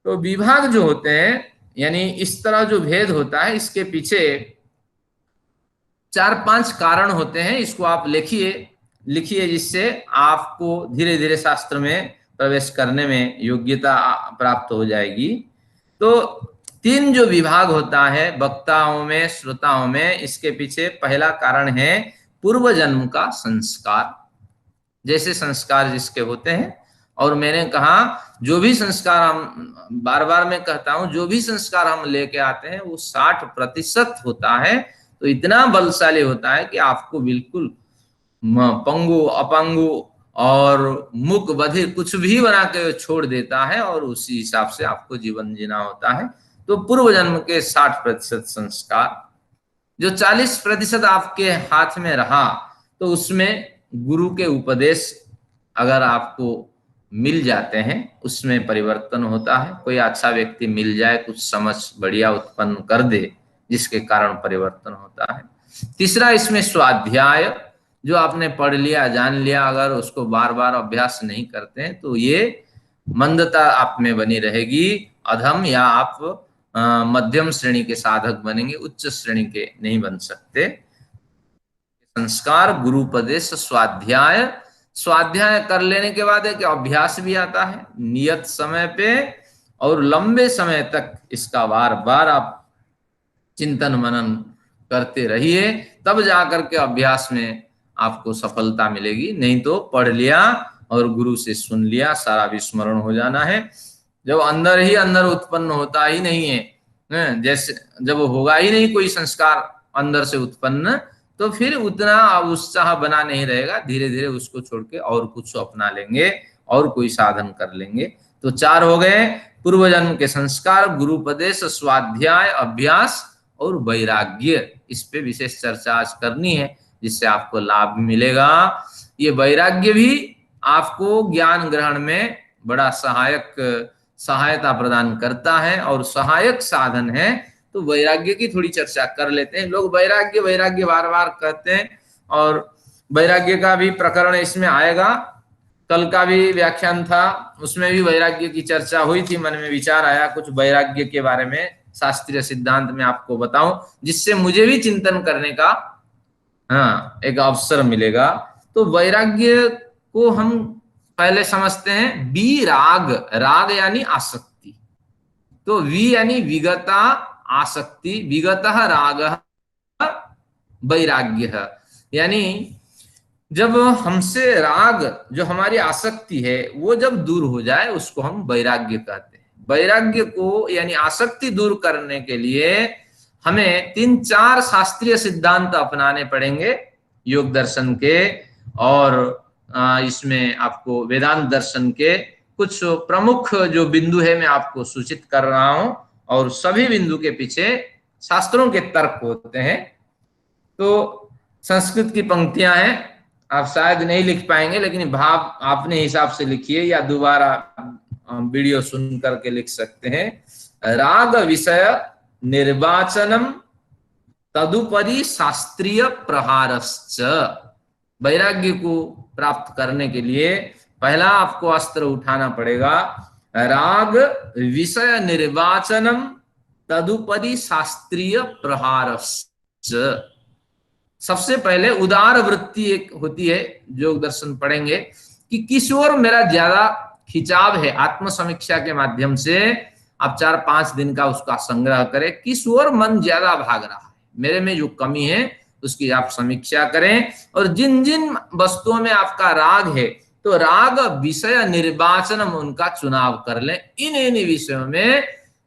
तो विभाग जो होते हैं, यानी इस तरह जो भेद होता है, इसके पीछे 4-5 कारण होते हैं। इसको आप लिखिए, जिससे आपको धीरे धीरे शास्त्र में प्रवेश करने में योग्यता प्राप्त हो जाएगी। तो 3 जो विभाग होता है वक्ताओं में, श्रोताओं में, इसके पीछे पहला कारण है पूर्व जन्म का संस्कार। जैसे संस्कार जिसके होते हैं, और मैंने कहा जो भी संस्कार हम, बार बार मैं कहता हूं, जो भी संस्कार हम लेके आते हैं वो 60% होता है। तो इतना बलशाली होता है कि आपको बिल्कुल पंगु, अपंगु और मूक बधिर कुछ भी बना के छोड़ देता है, और उसी हिसाब से आपको जीवन जीना होता है। तो पूर्व जन्म के 60% संस्कार, जो 40% आपके हाथ में रहा, तो उसमें गुरु के उपदेश अगर आपको मिल जाते हैं, उसमें परिवर्तन होता है। कोई अच्छा व्यक्ति मिल जाए, कुछ समझ बढ़िया उत्पन्न कर दे, जिसके कारण परिवर्तन होता है। तीसरा इसमें स्वाध्याय, जो आपने पढ़ लिया, जान लिया, अगर उसको बार बार अभ्यास नहीं करते हैं तो ये मंदता आप में बनी रहेगी, अधम, या आप मध्यम श्रेणी के साधक बनेंगे, उच्च श्रेणी के नहीं बन सकते। संस्कार, गुरुपदेश, स्वाध्याय। स्वाध्याय कर लेने के बाद एक अभ्यास भी आता है, नियत समय पे और लंबे समय तक इसका बार बार आप चिंतन मनन करते रहिए, तब जाकर के अभ्यास में आपको सफलता मिलेगी। नहीं तो पढ़ लिया और गुरु से सुन लिया, सारा विस्मरण हो जाना है। जब अंदर ही अंदर उत्पन्न होता ही नहीं है, जैसे जब होगा ही नहीं कोई संस्कार अंदर से उत्पन्न, तो फिर उतना उत्साह बना नहीं रहेगा। धीरे धीरे उसको छोड़ के और कुछ अपना लेंगे और कोई साधन कर लेंगे। तो 4 हो गए, पूर्व जन्म के संस्कार, गुरुपदेश, स्वाध्याय, अभ्यास और वैराग्य। इस पे विशेष चर्चा आज करनी है, जिससे आपको लाभ मिलेगा। ये वैराग्य भी आपको ज्ञान ग्रहण में बड़ा सहायता प्रदान करता है और सहायक साधन है। तो वैराग्य की थोड़ी चर्चा कर लेते हैं। लोग वैराग्य वैराग्य बार बार कहते हैं, और वैराग्य का भी प्रकरण इसमें आएगा। कल का भी व्याख्यान था, उसमें भी वैराग्य की चर्चा हुई थी। मन में विचार आया कुछ वैराग्य के बारे में, शास्त्रीय सिद्धांत में आपको बताऊं, जिससे मुझे भी चिंतन करने का एक अवसर मिलेगा। तो वैराग्य को हम पहले समझते हैं विराग। राग यानी आसक्ति, तो वी यानी विगता आसक्ति विगतः रागः वैराग्यः। यानी जब हमसे राग, जो हमारी आसक्ति है, वो जब दूर हो जाए उसको हम वैराग्य कहते हैं। वैराग्य को यानी आसक्ति दूर करने के लिए हमें 3-4 शास्त्रीय सिद्धांत अपनाने पड़ेंगे योग दर्शन के, और इसमें आपको वेदांत दर्शन के कुछ प्रमुख जो बिंदु है मैं आपको सूचित कर रहा हूं, और सभी बिंदु के पीछे शास्त्रों के तर्क होते हैं। तो संस्कृत की पंक्तियां हैं, आप शायद नहीं लिख पाएंगे, लेकिन भाव अपने हिसाब से लिखिए या दोबारा वीडियो सुन करके लिख सकते हैं। राग विषय निर्वाचनम तदुपरि शास्त्रीय प्रहारश्च। वैराग्य को प्राप्त करने के लिए पहला आपको अस्त्र उठाना पड़ेगा, राग विषय निर्वाचनम तदुपरि शास्त्रीय प्रहारश्च। सबसे पहले उदार वृत्ति एक होती है, योग दर्शन पढ़ेंगे कि किस ओर मेरा ज्यादा खिंचाव है। आत्मसमीक्षा के माध्यम से आप 4-5 दिन का उसका संग्रह करें, किस ओर मन ज्यादा भाग रहा है, मेरे में जो कमी है उसकी आप समीक्षा करें। और जिन जिन वस्तुओं में आपका राग है, तो राग विषय निर्वाचनम, उनका चुनाव कर लें। इन विषयों में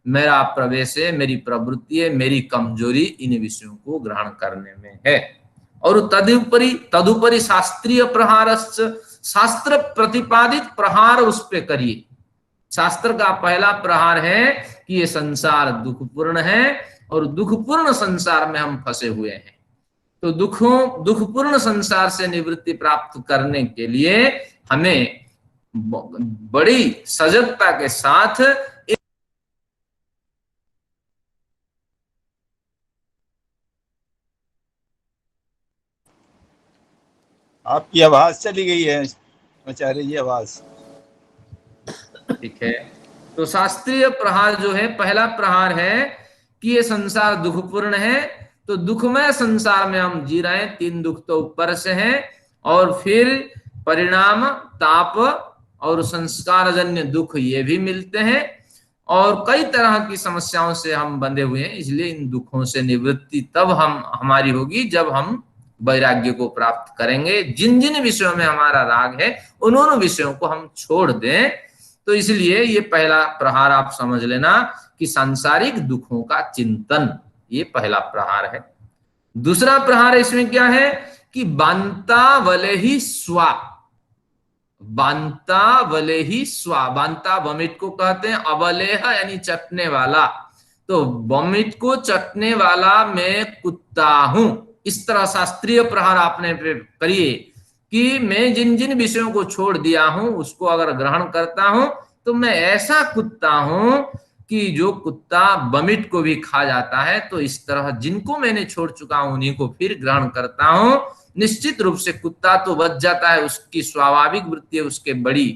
मेरा प्रवेश है, मेरी प्रवृत्ति है, मेरी कमजोरी इन विषयों को ग्रहण करने में है। और तदुपरि शास्त्रीय प्रहारश्च, शास्त्र प्रतिपादित प्रहार उस पे करिए। शास्त्र का पहला प्रहार है कि ये संसार दुखपूर्ण है, और दुखपूर्ण संसार में हम फंसे हुए हैं। तो दुखपूर्ण संसार से निवृत्ति प्राप्त करने के लिए हमें बड़ी सजगता के साथ आपकी आवाज चली गई है आचार्य जी, आवाज। ठीक है, तो शास्त्रीय प्रहार जो है, पहला प्रहार है कि ये संसार दुखपूर्ण है, तो दुखमय संसार में हम जी रहे हैं। 3 दुख तो ऊपर से हैं, और फिर परिणाम ताप और संस्कारजन्य दुख ये भी मिलते हैं, और कई तरह की समस्याओं से हम बंधे हुए हैं। इसलिए इन दुखों से निवृत्ति तब हमारी होगी जब हम वैराग्य को प्राप्त करेंगे। जिन जिन विषयों में हमारा राग है, उन विषयों को हम छोड़ दें। तो इसलिए ये पहला प्रहार आप समझ लेना कि सांसारिक दुखों का चिंतन, ये पहला प्रहार है। दूसरा प्रहार इसमें क्या है कि बांता वले ही स्वा, बांता वले ही स्वा। बांता वमिट को कहते हैं, अवलेह यानी चटने वाला। तो वमिट को चटने वाला मैं कुत्ता हूं, इस तरह शास्त्रीय प्रहार आपने करिए कि मैं जिन जिन विषयों को छोड़ दिया हूं उसको अगर ग्रहण करता हूं, तो मैं ऐसा कुत्ता हूं कि जो कुत्ता वमिट को भी खा जाता है। तो इस तरह जिनको मैंने छोड़ चुका हूं उन्हीं को फिर ग्रहण करता हूं। निश्चित रूप से कुत्ता तो बच जाता है, उसकी स्वाभाविक वृत्ति है, उसके बड़ी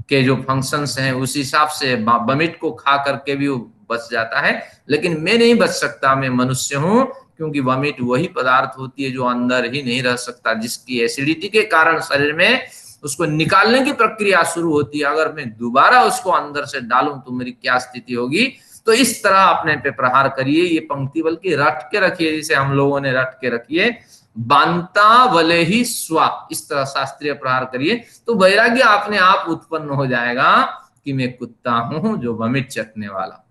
के जो फंक्शंस हैं उस हिसाब से वमिट को खा करके भी वो बच जाता है, लेकिन मैं नहीं बच सकता। मैं मनुष्य हूं, क्योंकि वमिट वही पदार्थ होती है जो अंदर ही नहीं रह सकता, जिसकी एसिडिटी के कारण शरीर में उसको निकालने की प्रक्रिया शुरू होती है। अगर मैं दोबारा उसको अंदर से डालूं तो मेरी क्या स्थिति होगी। तो इस तरह अपने पे प्रहार करिए। ये पंक्ति बल्कि रट के रखिए, जिसे हम लोगों ने रट के रखिए, बांता वले ही स्वा, इस तरह शास्त्रीय प्रहार करिए। तो वैराग्य अपने आप उत्पन्न हो जाएगा कि मैं कुत्ता हूं जो वमिट चटने वाला।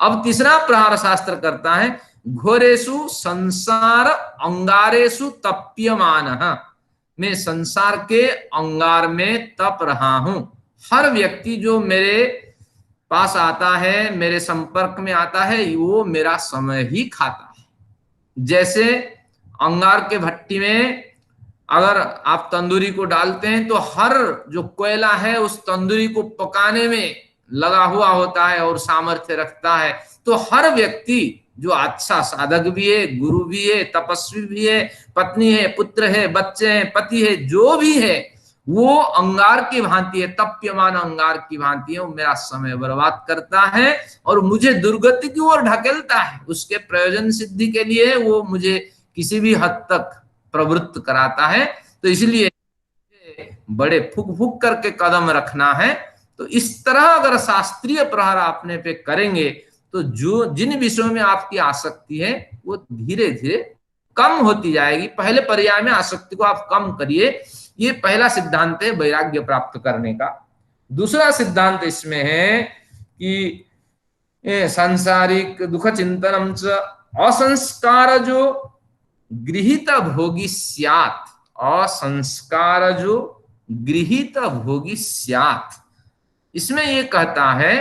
अब तीसरा प्रहार शास्त्र करता है, घोरेशु संसार अंगारेशु तप्यमानः। मैं संसार के अंगार में तप रहा हूं। हर व्यक्ति जो मेरे पास आता है, मेरे संपर्क में आता है, वो मेरा समय ही खाता है। जैसे अंगार के भट्टी में अगर आप तंदूरी को डालते हैं, तो हर जो कोयला है उस तंदूरी को पकाने में लगा हुआ होता है और सामर्थ्य रखता है। तो हर व्यक्ति जो अच्छा साधक भी है, गुरु भी है, तपस्वी भी है, पत्नी है, पुत्र है, बच्चे हैं, पति है, जो भी है, वो अंगार की भांति है, तप्यमान अंगार की भांति है। वो मेरा समय बर्बाद करता है और मुझे दुर्गति की ओर ढकेलता है। उसके प्रयोजन सिद्धि के लिए वो मुझे किसी भी हद तक प्रवृत्त कराता है। तो इसलिए बड़े फुक फुक करके कदम रखना है। तो इस तरह अगर शास्त्रीय प्रहार अपने पे करेंगे तो जो जिन विषयों में आपकी आसक्ति है वो धीरे धीरे कम होती जाएगी। पहले पर्याय में आसक्ति को आप कम करिए, ये पहला सिद्धांत है वैराग्य प्राप्त करने का। दूसरा सिद्धांत इसमें है कि सांसारिक दुख चिंतनम च असंस्कार जो गृहीत भोगी स्यात्, असंस्कार जो गृहीत भोगी स्यात्, इसमें ये कहता है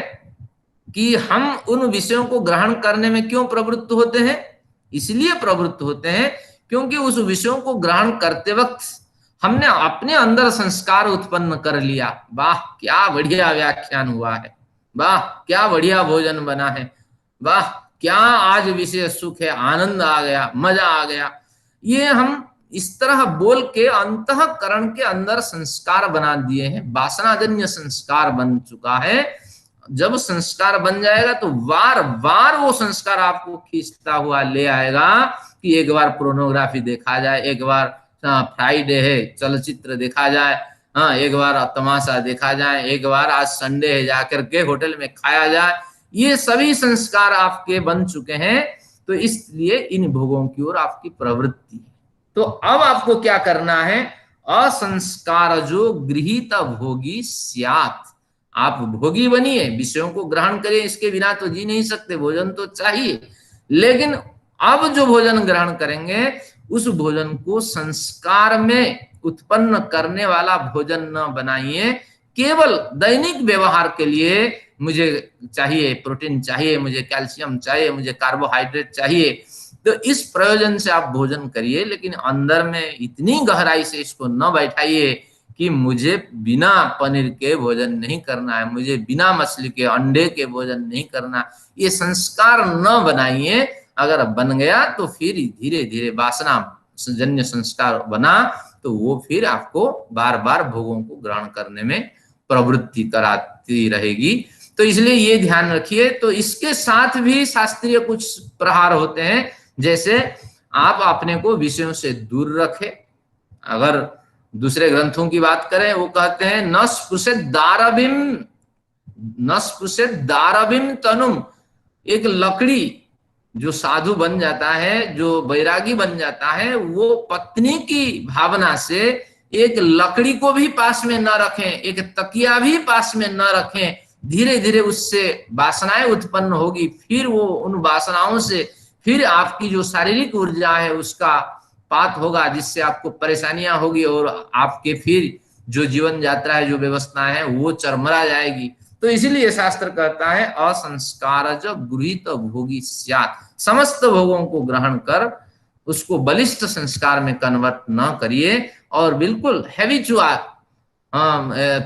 कि हम उन विषयों को ग्रहण करने में क्यों प्रवृत्त होते हैं, इसलिए प्रवृत्त होते हैं क्योंकि उस विषयों को ग्रहण करते वक्त हमने अपने अंदर संस्कार उत्पन्न कर लिया। वाह क्या बढ़िया व्याख्यान हुआ है, वाह क्या बढ़िया भोजन बना है, वाह क्या आज विशेष सुख है, आनंद आ गया, मजा आ गया। ये हम इस तरह बोल के अंतःकरण के अंदर संस्कार बना दिए हैं, वासनाजन्य संस्कार बन चुका है। जब संस्कार बन जाएगा तो बार बार वो संस्कार आपको खींचता हुआ ले आएगा कि एक बार पोर्नोग्राफी देखा जाए, एक बार फ्राइडे है चलचित्र देखा जाए, हाँ एक बार तमाशा देखा जाए, एक बार आज संडे है जाकर के होटल में खाया जाए। ये सभी संस्कार आपके बन चुके हैं, तो इसलिए इन भोगों की ओर आपकी प्रवृत्ति है। तो अब आपको क्या करना है, असंस्कार जो गृहीत भोगी स्यात्, आप भोगी बनिए, विषयों को ग्रहण करिए, इसके बिना तो जी नहीं सकते, भोजन तो चाहिए, लेकिन अब जो भोजन ग्रहण करेंगे उस भोजन को संस्कार में उत्पन्न करने वाला भोजन न बनाइए। केवल दैनिक व्यवहार के लिए मुझे चाहिए प्रोटीन चाहिए, मुझे कैल्शियम चाहिए, मुझे कार्बोहाइड्रेट चाहिए, तो इस प्रयोजन से आप भोजन करिए, लेकिन अंदर में इतनी गहराई से इसको न बैठाइए कि मुझे बिना पनीर के भोजन नहीं करना है, मुझे बिना मछली के अंडे के भोजन नहीं करना। ये संस्कार न बनाइए। अगर बन गया तो फिर धीरे धीरे वासना जन्य संस्कार बना तो वो फिर आपको बार बार भोगों को ग्रहण करने में प्रवृत्ति कराती रहेगी। तो इसलिए ये ध्यान रखिए। तो इसके साथ भी शास्त्रीय कुछ प्रहार होते हैं, जैसे आप अपने को विषयों से दूर रखें। अगर दूसरे ग्रंथों की बात करें, वो कहते हैं न स्पृशेत दारभिम तनुम। एक लकड़ी जो साधु बन जाता है, जो वैरागी बन जाता है, वो पत्नी की भावना से एक लकड़ी को भी पास में न रखें, एक तकिया भी पास में न रखें। धीरे धीरे उससे वासनाएं उत्पन्न होगी, फिर वो उन वासनाओं से फिर आपकी जो शारीरिक ऊर्जा है उसका पात होगा, जिससे आपको परेशानियां होगी और आपके फिर जो जीवन यात्रा है, जो व्यवस्थाएं है, वो चरमरा जाएगी। तो इसीलिए शास्त्र कहता है असंस्कारज गृहीत भोगी स्यात्, समस्त भोगों को ग्रहण कर उसको बलिष्ठ संस्कार में कन्वर्ट न करिए और बिल्कुल हैबिचुअल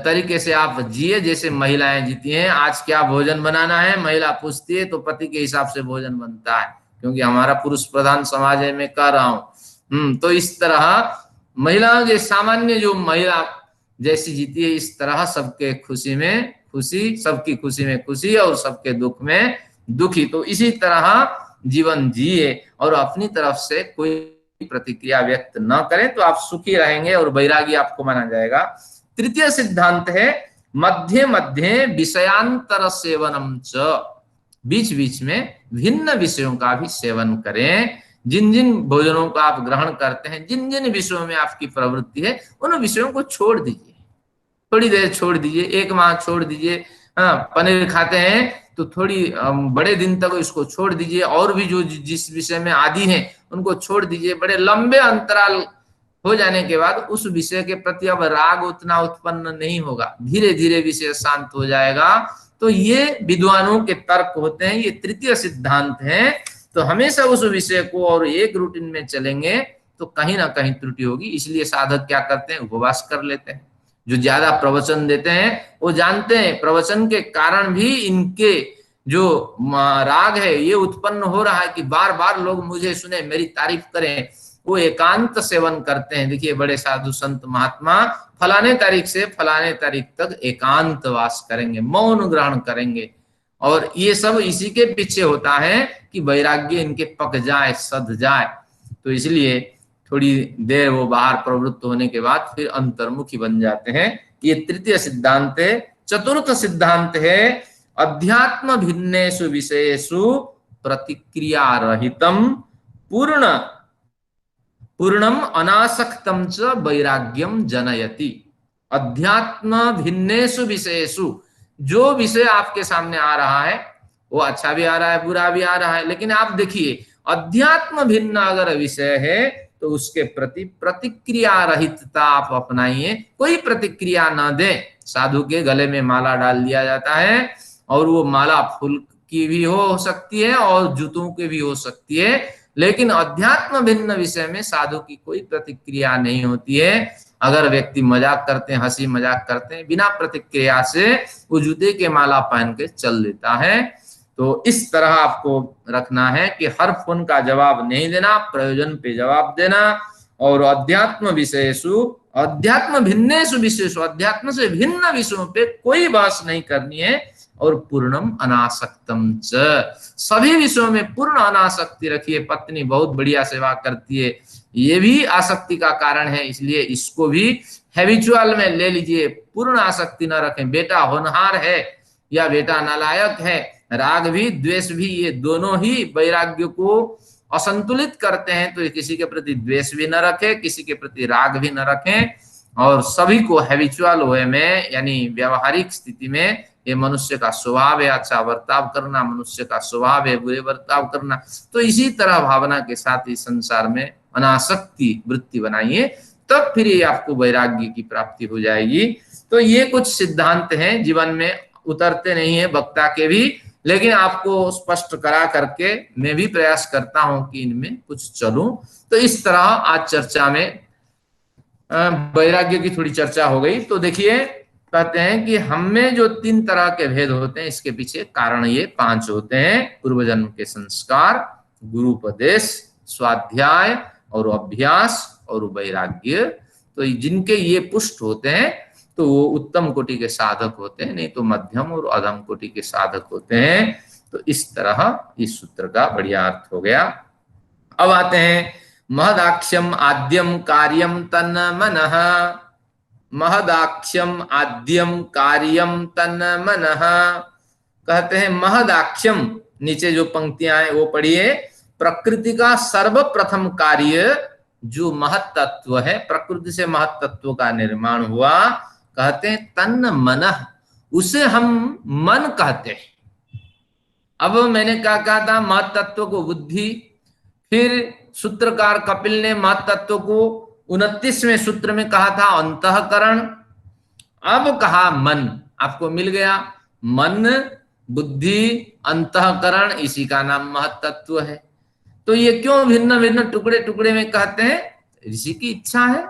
तरीके से आप जिए, जैसे महिलाएं जीती हैं। आज क्या भोजन बनाना है, महिला पूछती है तो पति के हिसाब से भोजन बनता है, क्योंकि हमारा पुरुष प्रधान समाज है, मैं कह रहा हूँ। तो इस तरह महिलाओं के सामान्य जो महिला जैसी जीती है, इस तरह सबके खुशी में खुशी, सबकी खुशी में खुशी और सबके दुख में दुखी। तो इसी तरह जीवन जिए और अपनी तरफ से कोई प्रतिक्रिया व्यक्त न करें, तो आप सुखी रहेंगे और वैरागी आपको माना जाएगा। तृतीय सिद्धांत है मध्य मध्य विषयांतर सेवनम च, बीच बीच में भिन्न विषयों का भी सेवन करें। जिन जिन भोजनों का आप ग्रहण करते हैं, जिन जिन विषयों में आपकी प्रवृत्ति है, उन विषयों को छोड़ दीजिए, थोड़ी देर छोड़ दीजिए, एक माह छोड़ दीजिए। पनीर खाते हैं तो थोड़ी बड़े दिन तक इसको छोड़ दीजिए, और भी जो जिस विषय में आदी हैं उनको छोड़ दीजिए। बड़े लंबे अंतराल हो जाने के बाद उस विषय के प्रति अब राग उतना उत्पन्न नहीं होगा, धीरे धीरे विषय शांत हो जाएगा। तो ये विद्वानों के तर्क होते हैं, ये तृतीय सिद्धांत है। तो हमेशा उस विषय को और एक रूटीन में चलेंगे तो कहीं ना कहीं त्रुटि होगी। इसलिए साधक क्या करते हैं, उपवास कर लेते हैं। जो ज्यादा प्रवचन देते हैं वो जानते हैं प्रवचन के कारण भी इनके जो राग है ये उत्पन्न हो रहा है कि बार बार लोग मुझे सुने, मेरी तारीफ करें। वो एकांत सेवन करते हैं। देखिए बड़े साधु संत महात्मा फलाने तारीख से फलाने तारीख तक एकांत वास करेंगे, मौन ग्रहण करेंगे, और ये सब इसी के पीछे होता है कि वैराग्य इनके पक जाए, सध जाए। तो इसलिए थोड़ी देर वो बाहर प्रवृत्त होने के बाद फिर अंतर्मुखी बन जाते हैं। ये तृतीय सिद्धांत है। चतुर्थ सिद्धांत है अध्यात्म भिन्नेषु विषयेषु प्रतिक्रिया रहितम पूर्णम अनासक्तम च वैराग्यम जनयति। अध्यात्म भिन्नेषु विषयेषु, जो विषय आपके सामने आ रहा है वो अच्छा भी आ रहा है बुरा भी आ रहा है, लेकिन आप देखिए अध्यात्म भिन्न अगर विषय है तो उसके प्रति प्रतिक्रिया रहितता आप अपनाइए। कोई प्रतिक्रिया न दे। साधु के गले में माला डाल दिया जाता है और वो माला फूल की भी हो सकती है और जूतों की भी हो सकती है, लेकिन अध्यात्म भिन्न विषय में साधु की कोई प्रतिक्रिया नहीं होती है। अगर व्यक्ति मजाक करते हैं, हंसी मजाक करते हैं, बिना प्रतिक्रिया से वो जूते के माला पहन के चल देता है। तो इस तरह आपको रखना है कि हर फोन का जवाब नहीं देना, प्रयोजन पे जवाब देना। और अध्यात्म विषयेषु, अध्यात्म भिन्नेषु विषयेषु, अध्यात्म से भिन्न विषयों पे कोई बहस नहीं करनी है। और पूर्णम अनासक्तम च, सभी विषयों में पूर्ण अनासक्ति रखिए। पत्नी बहुत बढ़िया सेवा करती है, ये भी आसक्ति का कारण है, इसलिए इसको भी हैबिचुअल में ले लीजिए। पूर्ण आसक्ति न रखें। बेटा होनहार है या बेटा नालायक है, राग भी द्वेष भी, ये दोनों ही वैराग्य को असंतुलित करते हैं। तो किसी के प्रति द्वेष भी न रखें, किसी के प्रति राग भी न रखें, और सभी को हैबिचुअल वे में यानी व्यवहारिक स्थिति में, ये मनुष्य का स्वभाव है अच्छा बर्ताव करना, मनुष्य का स्वभाव है बुरे बर्ताव करना। तो इसी तरह भावना के साथ इस संसार में अनासक्ति वृत्ति बनाइए, तब फिर ये आपको वैराग्य की प्राप्ति हो जाएगी। तो ये कुछ सिद्धांत हैं, जीवन में उतरते नहीं है वक्ता के भी, लेकिन आपको स्पष्ट करा करके मैं भी प्रयास करता हूं कि इनमें कुछ चलूं। तो इस तरह आज चर्चा में वैराग्य की थोड़ी चर्चा हो गई। तो देखिए, कहते हैं कि हम में जो 3 तरह के भेद होते हैं, इसके पीछे कारण ये 5 होते हैं। पूर्व जन्म के संस्कार, गुरुपदेश, स्वाध्याय और अभ्यास और वैराग्य। तो जिनके ये पुष्ट होते हैं तो वो उत्तम कोटि के साधक होते हैं, नहीं तो मध्यम और अधम कोटि के साधक होते हैं। तो इस तरह इस सूत्र का बढ़िया अर्थ हो गया। अब आते हैं महदाक्ष्यम आद्यम कार्यम तन मनः। महदाक्ष्यम आद्यम कार्यम तन मनः, कहते हैं महदाक्ष्यम, नीचे जो पंक्तियां हैं वो पढ़िए। प्रकृति का सर्वप्रथम कार्य जो महत्त्व है, प्रकृति से महत्त्व का निर्माण हुआ, कहते हैं तन मनः, उसे हम मन कहते हैं। अब मैंने क्या कहा था, महत्त्व को बुद्धि, फिर सूत्रकार कपिल ने महत्त्व को 29वें सूत्र में कहा था अंतःकरण, अब कहा मन। आपको मिल गया, मन बुद्धि अंतःकरण, इसी का नाम महत्त्व है। तो ये क्यों भिन्न भिन्न टुकड़े टुकड़े में कहते हैं? ऋषि की इच्छा है,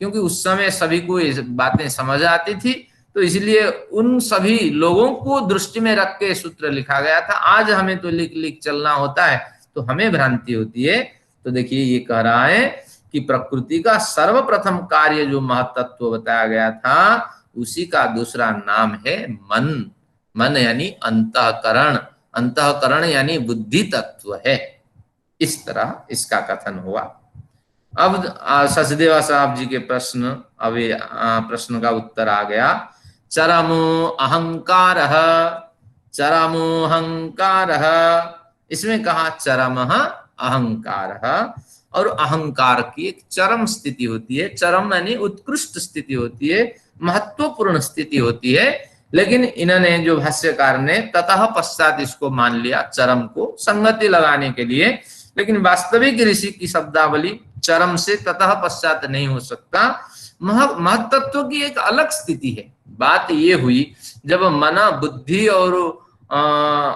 क्योंकि उस समय सभी को ये बातें समझ आती थी, तो इसलिए उन सभी लोगों को दृष्टि में रख के सूत्र लिखा गया था। आज हमें तो लिख लिख चलना होता है, तो हमें भ्रांति होती है। तो देखिए, ये कह रहा है कि प्रकृति का सर्वप्रथम कार्य जो महत्त्व बताया गया था, उसी का दूसरा नाम है मन। मन यानी अंतःकरण, अंतःकरण यानी बुद्धि तत्व है। इस तरह इसका कथन हुआ। अब सचदेवा साहब जी के प्रश्न, अब प्रश्न का उत्तर आ गया। चरमो अहंकार, चरमो अहंकार, इसमें कहा चरम अहंकार, और अहंकार की एक चरम स्थिति होती है। चरम यानी उत्कृष्ट स्थिति होती है, महत्वपूर्ण स्थिति होती है। लेकिन इन्होंने जो भाष्यकार ने ततः पश्चात इसको मान लिया, चरम को संगति लगाने के लिए। लेकिन वास्तविक ऋषि की शब्दावली चरम से ततः पश्चात नहीं हो सकता। महत्त्व की एक अलग स्थिति है। बात ये हुई जब मन बुद्धि और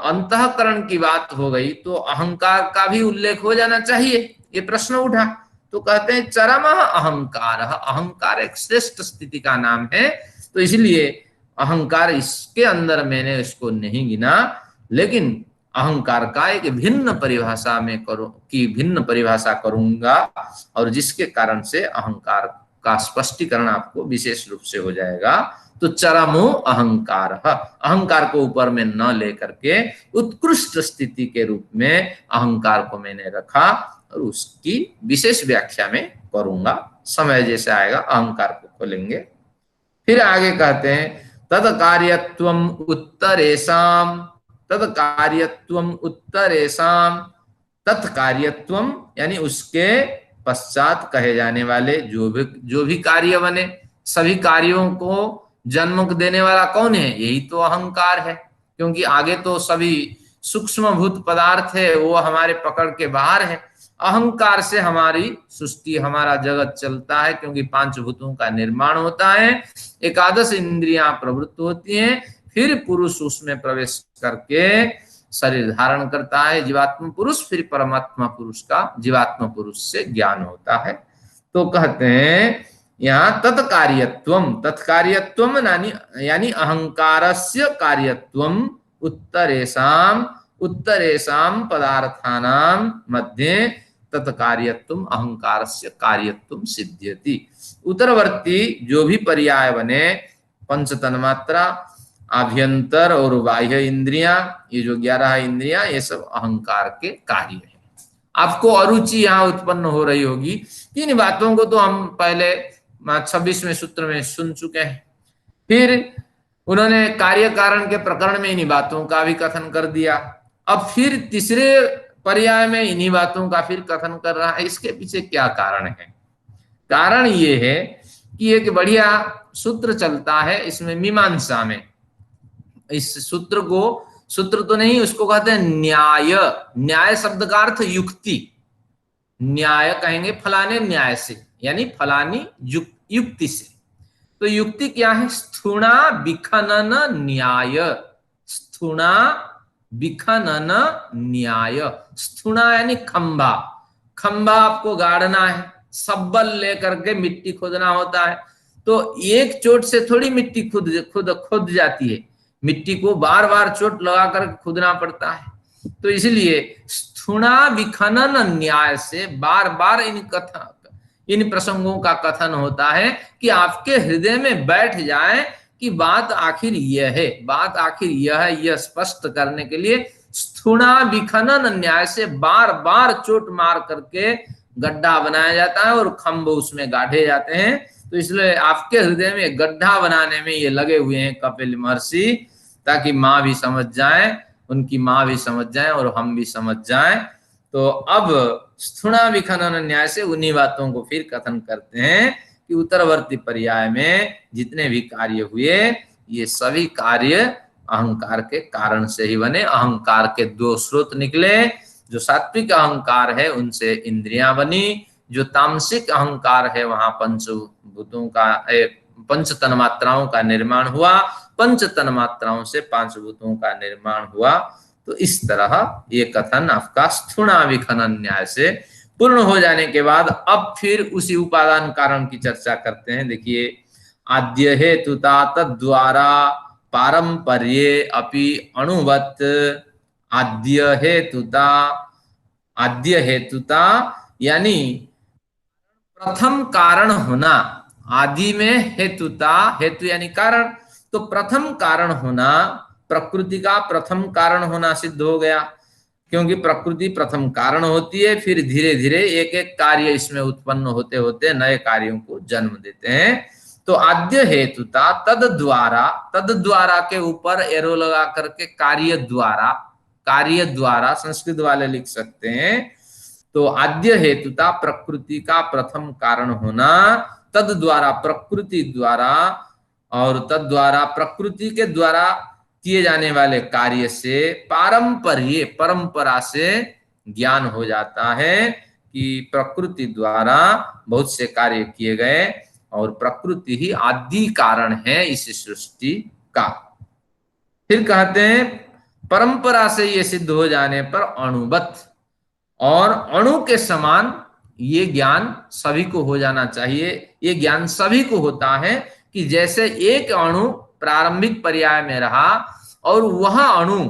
अंतःकरण की बात हो गई, तो अहंकार का भी उल्लेख हो जाना चाहिए, ये प्रश्न उठा। तो कहते हैं चरम अहंकार, अहंकार एक श्रेष्ठ स्थिति का नाम है। तो इसलिए अहंकार इसके अंदर मैंने इसको नहीं गिना, लेकिन अहंकार का एक भिन्न परिभाषा में भिन्न परिभाषा करूंगा, और जिसके कारण से अहंकार का स्पष्टीकरण आपको विशेष रूप से हो जाएगा। तो चरमो अहंकार, अहंकार को ऊपर में न लेकर के उत्कृष्ट स्थिति के रूप में अहंकार को मैंने रखा, और उसकी विशेष व्याख्या में करूंगा। समय जैसे आएगा अहंकार को खोलेंगे। फिर आगे कहते हैं तद कार्यत्वम उत्तरेषाम, तद कार्यत्वम उत्तरेषाम, तत्कार्यत्वम यानी उसके पश्चात कहे जाने वाले जो भी कार्य बने, सभी कार्यों को जन्म देने वाला कौन है? यही तो अहंकार है, क्योंकि आगे तो सभी सूक्ष्म भूत पदार्थ है, वो हमारे पकड़ के बाहर है। अहंकार से हमारी सृष्टि, हमारा जगत चलता है, क्योंकि पांच भूतों का निर्माण होता है, एकादश इंद्रियां प्रवृत्त होती हैं, फिर पुरुष उसमें प्रवेश करके शरीर धारण करता है, जीवात्मा पुरुष, फिर परमात्मा पुरुष का जीवात्मा पुरुष से ज्ञान होता है। तो कहते हैं यहाँ तत्कार्यत्वम, तत्कार्यत्वम यानी अहंकारस्य कार्यत्वम उत्तरेषाम, उत्तरेषाम पदार्थानां मध्ये तत्कार्यत्वम अहंकारस्य कार्यत्वम सिद्ध्यति। उत्तरवर्ती जो भी पर्याय बने, पंच तन्मात्रा, आभ्यंतर और बाह्य इंद्रियां, ये जो 11 इंद्रियां, ये सब अहंकार के कार्य है। आपको अरुचि यहाँ उत्पन्न हो रही होगी कि इन बातों को तो हम पहले 26वें सूत्र में सुन चुके हैं। फिर उन्होंने कार्य कारण के प्रकरण में इन्हीं बातों का भी कथन कर दिया। अब फिर तीसरे पर्याय में इन्हीं बातों का फिर कथन कर रहा है। इसके पीछे क्या कारण है? कारण ये है कि एक बढ़िया सूत्र चलता है इसमें मीमांसा में। इस सूत्र को, सूत्र तो नहीं, उसको कहते हैं न्याय। न्याय शब्द का अर्थ युक्ति। न्याय कहेंगे फलाने न्याय से, यानी फलानी युक्ति से। तो युक्ति क्या है? स्थूणा विखनन न्याय। स्थूणा विखनन न्याय। स्थूणा यानी खंभा। खंभा आपको गाड़ना है, सब्बल लेकर के मिट्टी खोदना होता है। तो एक चोट से थोड़ी मिट्टी खुद जाती है, मिट्टी को बार बार चोट लगा कर खोदना पड़ता है। तो इसलिए स्थूणा विखनन न्याय से बार बार इन प्रसंगों का कथन होता है कि आपके हृदय में बैठ जाए कि बात आखिर यह है, बात आखिर यह है, यह स्पष्ट करने के लिए स्थूणा विखनन न्याय से बार बार चोट मार करके गड्ढा बनाया जाता है और खंभ उसमें गाढ़े जाते हैं। तो इसलिए आपके हृदय में गड्ढा बनाने में ये लगे हुए हैं कपिल महर्षि, ताकि माँ भी समझ जाए, उनकी माँ भी समझ जाए और हम भी समझ जाए। तो अब स्थूणा विखनन न्याय से उन्हीं बातों को फिर कथन करते हैं कि उत्तरवर्ती पर्याय में जितने भी कार्य हुए, ये सभी कार्य अहंकार के कारण से ही बने। अहंकार के दो स्रोत निकले। जो सात्विक अहंकार है उनसे इंद्रियां बनी, जो तामसिक अहंकार है वहां पंचभूतों का, पंच तन्मात्राओं का निर्माण हुआ, पंच तन्मात्राओं से पांच भूतों का निर्माण हुआ। तो इस तरह ये कथन आपका स्थूणा विखनन न्याय से पूर्ण हो जाने के बाद अब फिर उसी उपादान कारण की चर्चा करते हैं। देखिए, आद्य हेतुता तद्वारा पारंपर्ये अपि अणुवत। आद्य हेतुता, आद्य हेतुता यानी प्रथम कारण होना। आदि में हेतुता, हेतु यानी कारण, तो प्रथम कारण होना, प्रकृति का प्रथम कारण होना सिद्ध हो गया, क्योंकि प्रकृति प्रथम कारण होती है, फिर धीरे धीरे एक एक कार्य इसमें उत्पन्न होते होते नए कार्यों को जन्म देते हैं। तो आद्य हेतुता तद द्वारा, तद द्वारा के ऊपर एरो लगा करके कार्य द्वारा, कार्य द्वारा संस्कृत वाले लिख सकते हैं। तो आद्य हेतुता प्रकृति का प्रथम कारण होना, तद द्वारा प्रकृति द्वारा, और तद द्वारा प्रकृति के द्वारा किए जाने वाले कार्य से पारंपर्य, परंपरा से ज्ञान हो जाता है कि प्रकृति द्वारा बहुत से कार्य किए गए और प्रकृति ही आदि कारण है इस सृष्टि का। फिर कहते हैं परंपरा से ये सिद्ध हो जाने पर अणुवत, और अणु के समान ये ज्ञान सभी को हो जाना चाहिए। ये ज्ञान सभी को होता है कि जैसे एक अणु प्रारंभिक पर्याय में रहा और वह अणु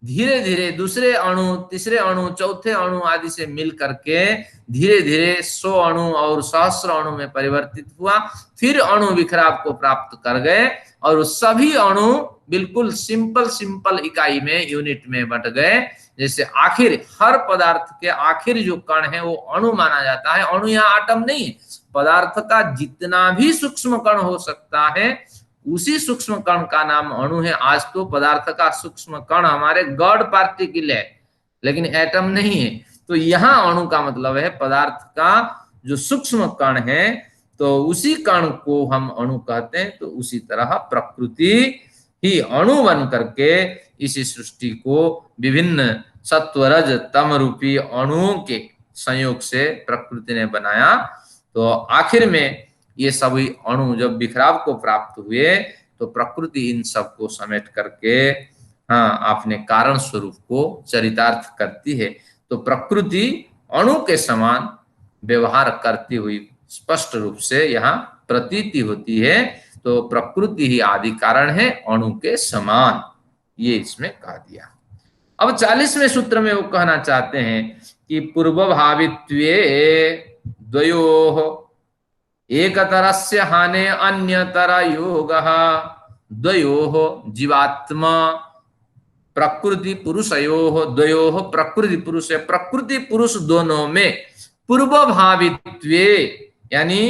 धीरे धीरे दूसरे अणु, तीसरे अणु, चौथे अणु आदि से मिल करके धीरे धीरे 100 अणु और सहस्र अणु में परिवर्तित हुआ, फिर अणु विखराव को प्राप्त कर गए और सभी अणु बिल्कुल सिंपल इकाई में, यूनिट में बंट गए। जैसे आखिर हर पदार्थ के आखिर जो कण है वो अणु माना जाता है। अणु यहाँ आटम नहीं, पदार्थ का जितना भी सूक्ष्म कण हो सकता है उसी सूक्ष्म कण का नाम अणु है। आज तो पदार्थ का सूक्ष्म कण हमारे गॉड पार्टिकल है, लेकिन एटम नहीं है। तो यहाँ अणु का मतलब है पदार्थ का जो सूक्ष्म कण है, तो उसी कण को हम अणु कहते हैं। तो उसी तरह प्रकृति ही अणु बन करके इसी सृष्टि को विभिन्न सत्व रज तम रूपी अणुओं के संयोग से प्रकृति ने बनाया। तो आखिर में ये सभी अणु जब बिखराव को प्राप्त हुए तो प्रकृति इन सबको समेट करके अपने कारण स्वरूप को चरितार्थ करती है। तो प्रकृति अणु के समान व्यवहार करती हुई स्पष्ट रूप से यहाँ प्रतीति होती है। तो प्रकृति ही आदि कारण है अणु के समान, ये इसमें कह दिया। अब 40वें सूत्र में वो कहना चाहते हैं कि पूर्व भावित्वे द्वयोः एकतरस्य हाने अन्यतर योगः द्वयोः जीवात्मा प्रकृति पुरुषयोः द्वयोः प्रकृति पुरुष दोनों में पूर्व भावित्वे यानी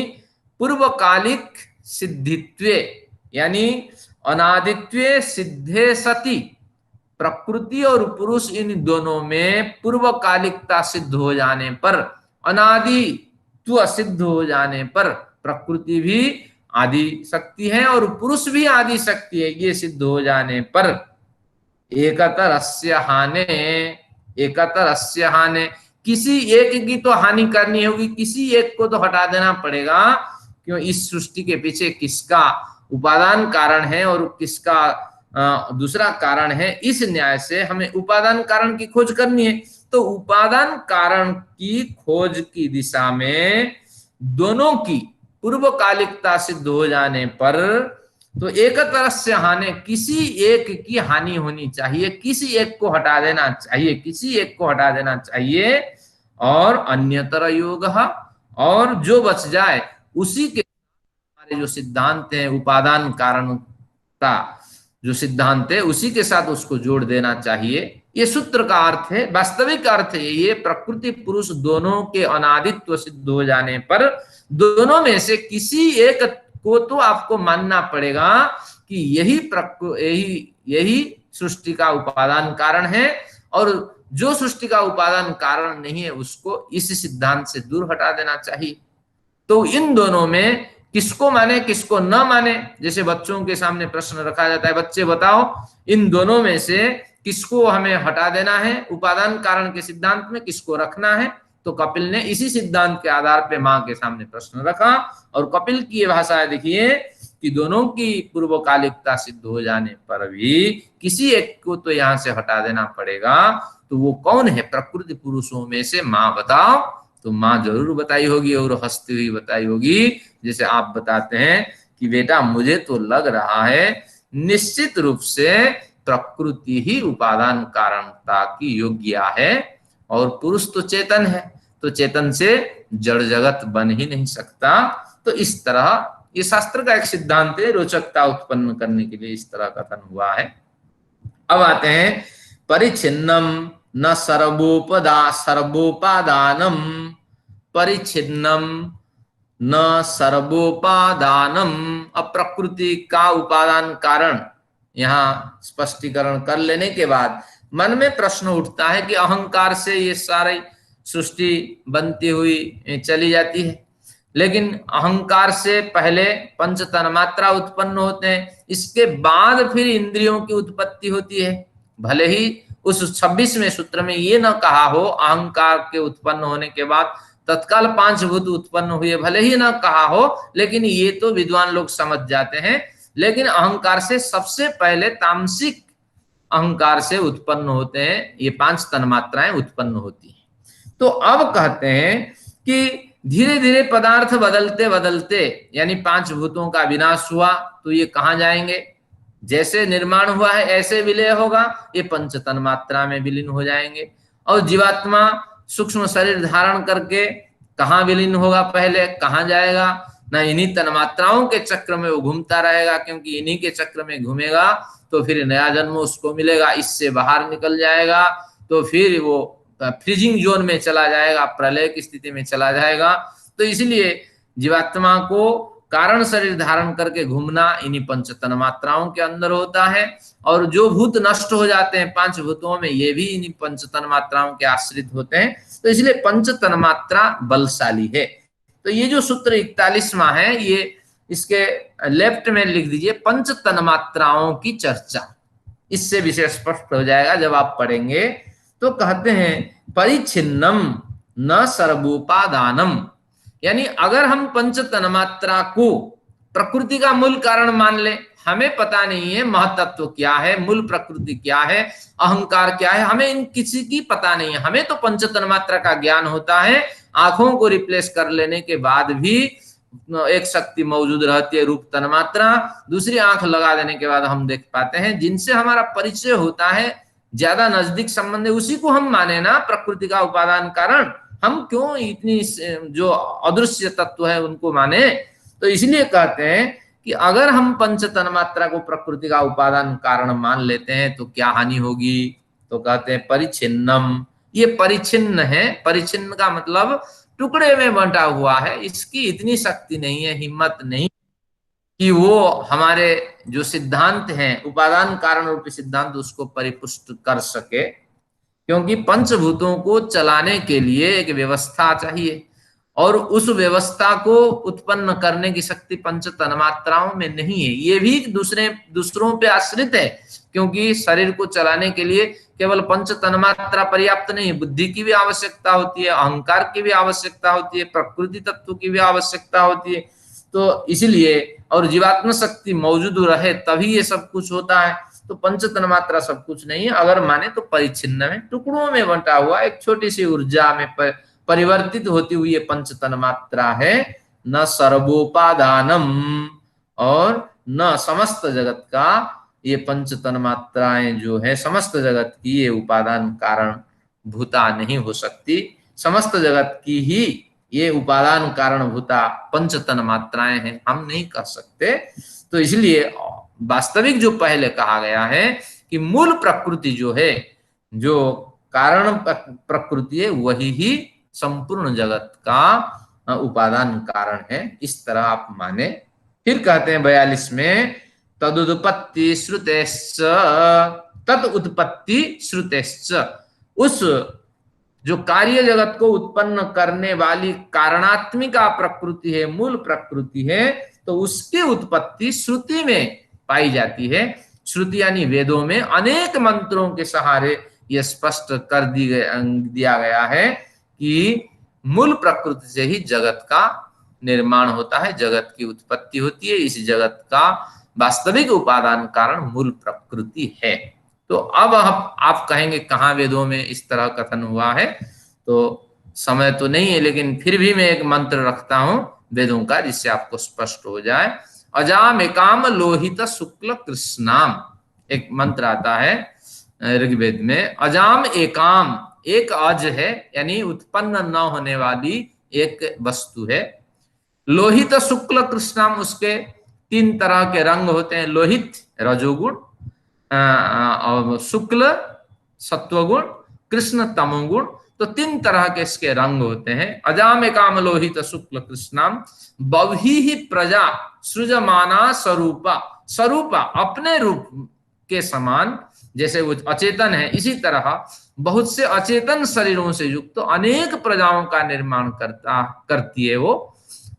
पूर्वकालिक सिद्धित्वे यानी अनादित्वे सिद्धे सति प्रकृति और पुरुष इन दोनों में पूर्वकालिकता सिद्ध हो जाने पर, अनादित्व सिद्ध हो जाने पर प्रकृति भी आदि शक्ति है और पुरुष भी आदि शक्ति है, ये सिद्ध हो जाने पर एकतरस्य हाने किसी एक की तो हानि करनी होगी, किसी एक को तो हटा देना पड़ेगा। क्यों? इस सृष्टि के पीछे किसका उपादान कारण है और किसका दूसरा कारण है, इस न्याय से हमें उपादान कारण की खोज करनी है। तो उपादान कारण की खोज की दिशा में दोनों की पूर्वकालिकता सिद्ध हो जाने पर तो एक तरह से हानि, किसी एक की हानि होनी चाहिए, किसी एक को हटा देना चाहिए, किसी एक को हटा देना चाहिए। और अन्यतर योग, और जो बच जाए उसी के हमारे जो सिद्धांत है उपादान कारण का जो सिद्धांत है उसी के साथ उसको जोड़ देना चाहिए। ये सूत्र का अर्थ है, वास्तविक अर्थ है ये प्रकृति पुरुष दोनों के अनादित्व सिद्ध हो जाने पर दोनों में से किसी एक को तो आपको मानना पड़ेगा कि यही सृष्टि का उपादान कारण है, और जो सृष्टि का उपादान कारण नहीं है उसको इस सिद्धांत से दूर हटा देना चाहिए। तो इन दोनों में किसको माने किसको न माने, जैसे बच्चों के सामने प्रश्न रखा जाता है, बच्चे बताओ इन दोनों में से किसको हमें हटा देना है उपादान कारण के सिद्धांत में, किसको रखना है। तो कपिल ने इसी सिद्धांत के आधार पे मां के सामने प्रश्न रखा, और कपिल की ये भाषा देखिए कि दोनों की पूर्वकालिकता सिद्ध हो जाने पर भी किसी एक को तो यहां से हटा देना पड़ेगा। तो वो कौन है? प्रकृति पुरुषों में से मां बताओ। तो मां जरूर बताई होगी और हंसती हुई बताई होगी, जैसे आप बताते हैं कि बेटा मुझे तो लग रहा है निश्चित रूप से प्रकृति ही उपादान कारणता की योग्य है, और पुरुष तो चेतन है, तो चेतन से जड़ जगत बन ही नहीं सकता। तो इस तरह ये शास्त्र का एक सिद्धांत है, रोचकता उत्पन्न करने के लिए इस तरह कथन हुआ है। अब आते हैं परिच्छिन्नम न सर्वोपादानम परिच्छिन्नम न सर्वोपादानम। अब प्रकृति का उपादान कारण यहाँ स्पष्टीकरण कर लेने के बाद मन में प्रश्न उठता है कि अहंकार से ये सारी सृष्टि बनती हुई चली जाती है, लेकिन अहंकार से पहले पंच तन्मात्रा उत्पन्न होते हैं, इसके बाद फिर इंद्रियों की उत्पत्ति होती है। भले ही उस 26वें सूत्र में ये न कहा हो अहंकार के उत्पन्न होने के बाद तत्काल 5 भूत उत्पन्न हुए, भले ही न कहा हो, लेकिन ये तो विद्वान लोग समझ जाते हैं। लेकिन अहंकार से सबसे पहले तामसिक अहंकार से उत्पन्न होते हैं, ये 5 तन्मात्राएं उत्पन्न होती हैं। तो अब कहते हैं कि धीरे धीरे पदार्थ बदलते बदलते यानी 5 भूतों का विनाश हुआ, तो ये कहाँ जाएंगे? जैसे निर्माण हुआ है ऐसे विलय होगा, ये 5 तन्मात्रा में विलीन हो जाएंगे। और जीवात्मा सूक्ष्म शरीर धारण करके कहाँ विलीन होगा? पहले कहाँ जाएगा? ना इन्हीं तन्मात्राओं के चक्र में वो घूमता रहेगा, क्योंकि इन्हीं के चक्र में घूमेगा तो फिर नया जन्म उसको मिलेगा, इससे बाहर निकल जाएगा तो फिर वो फ्रीजिंग जोन में चला जाएगा, प्रलय की स्थिति में चला जाएगा। तो इसलिए जीवात्मा को कारण शरीर धारण करके घूमना इन्हीं पंच तन्मात्राओं के अंदर होता है। और जो भूत नष्ट हो जाते हैं 5 भूतों में, ये भी इन्हीं पंच तन्मात्राओं के आश्रित होते हैं। तो इसलिए पंच तन्मात्रा बलशाली है। तो ये जो सूत्र 41वां है, ये इसके लेफ्ट में लिख दीजिए, पंच तन्मात्राओं की चर्चा। इससे विषय स्पष्ट हो जाएगा जब आप पढ़ेंगे। तो कहते हैं परिच्छिन्नम न सर्वोपादानम, यानी अगर हम पंच तन्मात्रा को प्रकृति का मूल कारण मान ले, हमें पता नहीं है महतत्व क्या है, मूल प्रकृति क्या है, अहंकार क्या है, हमें इन किसी की पता नहीं है। हमें तो पंच तन्मात्रा का ज्ञान होता है। आंखों को रिप्लेस कर लेने के बाद भी एक शक्ति मौजूद रहती है, रूप तन्मात्रा। दूसरी आंख लगा देने के बाद हम देख पाते हैं। जिनसे हमारा परिचय होता है, ज्यादा नजदीक संबंध है, उसी को हम माने ना प्रकृति का उपादान कारण। हम क्यों इतनी जो अदृश्य तत्व है उनको माने? तो इसलिए कहते हैं कि अगर हम पंच तन्मात्रा को प्रकृति का उपादान कारण मान लेते हैं तो क्या हानि होगी? तो कहते हैं परिच्छिन्नम, ये परिच्छिन्न है। परिच्छिन्न का मतलब टुकड़े में बंटा हुआ है। इसकी इतनी शक्ति नहीं है, हिम्मत नहीं कि वो हमारे जो सिद्धांत हैं, उपादान कारण रूपी सिद्धांत, उसको परिपुष्ट कर सके। क्योंकि पंचभूतों को चलाने के लिए एक व्यवस्था चाहिए, और उस व्यवस्था को उत्पन्न करने की शक्ति पंच तन्मात्राओं में नहीं है। ये भी दूसरों पे आश्रित है, क्योंकि शरीर को चलाने के लिए केवल पंच तन्मात्रा पर्याप्त नहीं, बुद्धि की भी आवश्यकता होती है, अहंकार की भी आवश्यकता होती है, प्रकृति तत्व की भी आवश्यकता होती है। तो इसलिए, और जीवात्म शक्ति मौजूद रहे तभी ये सब कुछ होता है। तो पंच तन्मात्रा सब कुछ नहीं है। अगर माने तो परिच्छिन्न में, टुकड़ों में बंटा हुआ एक छोटी सी ऊर्जा में परिवर्तित होती हुई ये पंच तन्मात्रा है। न सर्वोपादानम, और न समस्त जगत का ये पंच तन्मात्राएं जो है, समस्त जगत की ये उपादान कारण भूता नहीं हो सकती। समस्त जगत की ही ये उपादान कारण भूता पंच तन्मात्राएं हैं, हम नहीं कर सकते। तो इसलिए वास्तविक जो पहले कहा गया है कि मूल प्रकृति जो है, जो कारण प्रकृति है, वही ही संपूर्ण जगत का उपादान कारण है। इस तरह आप माने। फिर कहते हैं 42 में, तदुत्पत्ति श्रुतेश्च, तद उत्पत्ति श्रुतेश्च, उस जो कार्य जगत को उत्पन्न करने वाली कारणात्मिका प्रकृति है, मूल प्रकृति है, तो उसकी उत्पत्ति श्रुति में पाई जाती है। श्रुति यानी वेदों में अनेक मंत्रों के सहारे यह स्पष्ट कर दिया गया है कि मूल प्रकृति से ही जगत का निर्माण होता है, जगत की उत्पत्ति होती है। इस जगत का वास्तविक उपादान कारण मूल प्रकृति है। तो अब आप कहेंगे कहाँ वेदों में इस तरह कथन हुआ है? तो समय तो नहीं है, लेकिन फिर भी मैं एक मंत्र रखता हूं वेदों का, जिससे आपको स्पष्ट हो जाए। अजाम एकाम लोहित शुक्ल कृष्णाम, एक मंत्र आता है ऋग्वेद में। अजाम एकाम, एक अज है, यानी उत्पन्न न होने वाली एक वस्तु है। लोहित शुक्ल कृष्णाम, उसके 3 तरह के रंग होते हैं। लोहित रजोगुण, और शुक्ल सत्वगुण, कृष्ण तमोगुण। तो 3 तरह के इसके रंग होते हैं। अजाम एकाम लोहित शुक्ल कृष्णाम बवही ही प्रजा सृजमाना स्वरूपा, स्वरूपा अपने रूप के समान, जैसे वो अचेतन है, इसी तरह बहुत से अचेतन शरीरों से युक्त तो अनेक प्रजाओं का निर्माण करती है वो।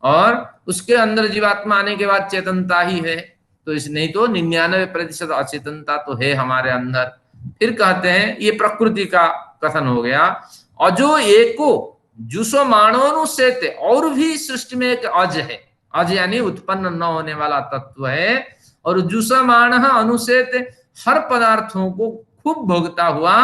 और उसके अंदर जीवात्मा आने के बाद चेतनता ही है, तो इस नहीं तो 99% अचेतनता तो है हमारे अंदर। फिर कहते हैं, ये प्रकृति का कथन हो गया। अजो एको जुषमाणोनुसेते, और भी सृष्टि में एक अज है। अज यानी उत्पन्न न होने वाला तत्व है। और जुषमाण अनुसेते, हर पदार्थों को खूब भोगता हुआ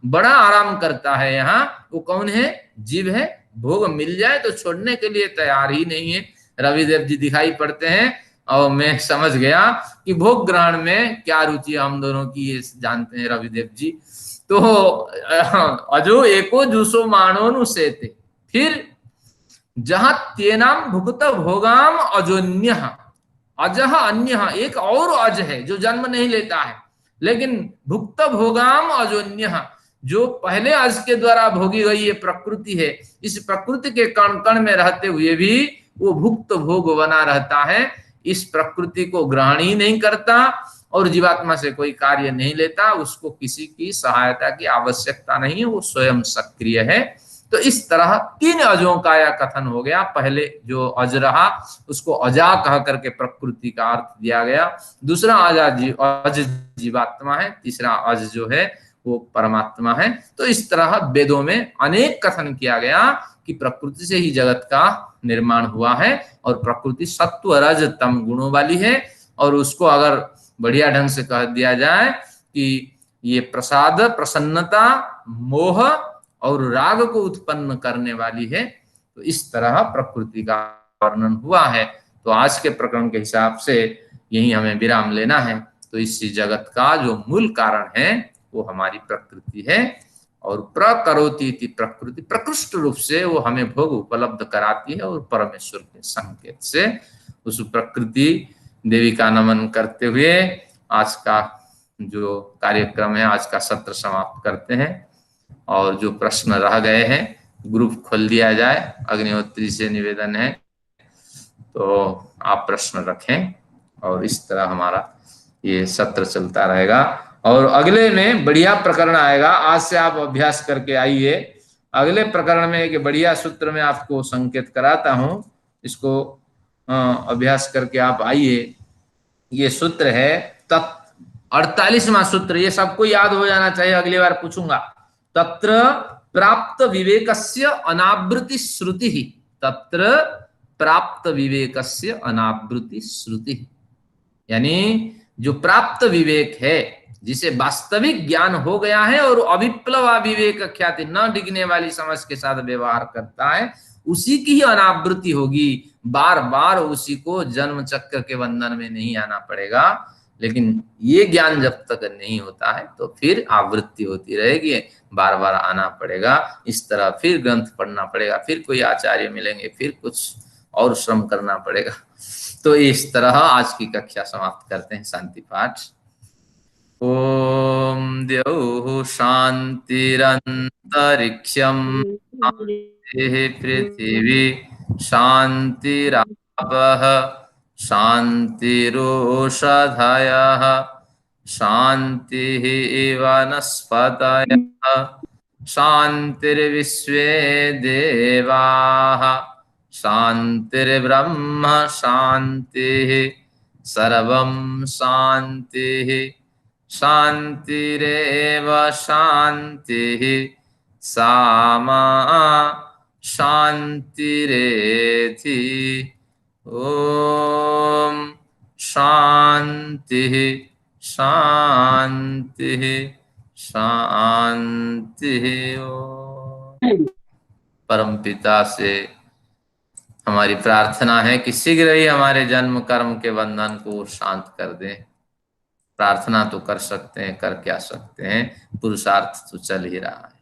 बड़ा आराम करता है। यहाँ वो कौन है? जीव है। भोग मिल जाए तो छोड़ने के लिए तैयार ही नहीं है। रविदेव जी दिखाई पड़ते हैं, और मैं समझ गया कि भोग ग्रहण में क्या रुचि है हम दोनों की, ये जानते हैं रविदेव जी। तो अजो एको जुसो माणोनुसेते, फिर जहां तेनाम भुक्त भोगाम अजोन्य, अजह अन्य, एक और अज है जो जन्म नहीं लेता है, लेकिन भुक्त भोगाम अजोन्य, जो पहले अज के द्वारा भोगी गई ये प्रकृति है। इस प्रकृति के कण कण में रहते हुए भी वो भुक्त भोग बना रहता है, इस प्रकृति को ग्रहण ही नहीं करता और जीवात्मा से कोई कार्य नहीं लेता, उसको किसी की सहायता की आवश्यकता नहीं है, वो स्वयं सक्रिय है। तो इस तरह तीन अजों का यह कथन हो गया। पहले जो अज रहा उसको अजा कह करके प्रकृति का अर्थ दिया गया, दूसरा अज जीवात्मा है, तीसरा अज जो है वो परमात्मा है। तो इस तरह वेदों में अनेक कथन किया गया कि प्रकृति से ही जगत का निर्माण हुआ है और प्रकृति सत्व रज तम गुणों वाली है, और उसको अगर बढ़िया ढंग से कह दिया जाए कि ये प्रसाद, प्रसन्नता, मोह और राग को उत्पन्न करने वाली है। तो इस तरह प्रकृति का वर्णन हुआ है। तो आज के प्रकरण के हिसाब से यही हमें विराम लेना है। तो इस जगत का जो मूल कारण है वो हमारी प्रकृति है, और प्रकरोति इति प्रकृति, प्रकृष्ट रूप से वो हमें भोग उपलब्ध कराती है, और परमेश्वर के संकेत से उस प्रकृति देवी का नमन करते हुए आज का जो कार्यक्रम है, आज का सत्र समाप्त करते हैं। और जो प्रश्न रह गए हैं ग्रुप खोल दिया जाए, अग्निहोत्री से निवेदन है तो आप प्रश्न रखें, और इस तरह हमारा ये सत्र चलता रहेगा। और अगले में बढ़िया प्रकरण आएगा, आज से आप अभ्यास करके आइए। अगले प्रकरण में एक बढ़िया सूत्र में आपको संकेत कराता हूं, इसको अभ्यास करके आप आइए। ये सूत्र है 48वां सूत्र, ये सबको याद हो जाना चाहिए, अगली बार पूछूंगा। तत्र प्राप्त विवेकस्य अनावृत्ति श्रुति, तत्र प्राप्त विवेकस्य अनावृत्ति श्रुति, यानी जो प्राप्त विवेक है, जिसे वास्तविक ज्ञान हो गया है और अविप्लवा विवेक ख्याति, न डिगने वाली समझ के साथ व्यवहार करता है, उसी की ही अनावृत्ति होगी। बार बार उसी को जन्म चक्र के बंधन में नहीं आना पड़ेगा। लेकिन ये ज्ञान जब तक नहीं होता है तो फिर आवृत्ति होती रहेगी, बार बार आना पड़ेगा। इस तरह फिर ग्रंथ पढ़ना पड़ेगा, फिर कोई आचार्य मिलेंगे, फिर कुछ और श्रम करना पड़ेगा। तो इस तरह आज की कक्षा समाप्त करते हैं। शांति पाठ। ओम द्यौः शांतिरन्तरिक्षं शान्तिः पृथिवी शान्तिरापः शान्तिरोषधयः शान्तिः वनस्पतयः शान्तिर्विश्वे देवाः शान्तिर्ब्रह्म शान्तिः सर्वं शान्तिः शान्तिरेव शान्तिः सामा शान्तिरेधि। ओम शान्तिः शान्तिः शान्तिः। परमपिता से हमारी प्रार्थना है कि शीघ्र ही हमारे जन्म कर्म के बंधन को शांत कर दें। प्रार्थना तो कर सकते हैं, कर क्या सकते हैं, पुरुषार्थ तो चल ही रहा है।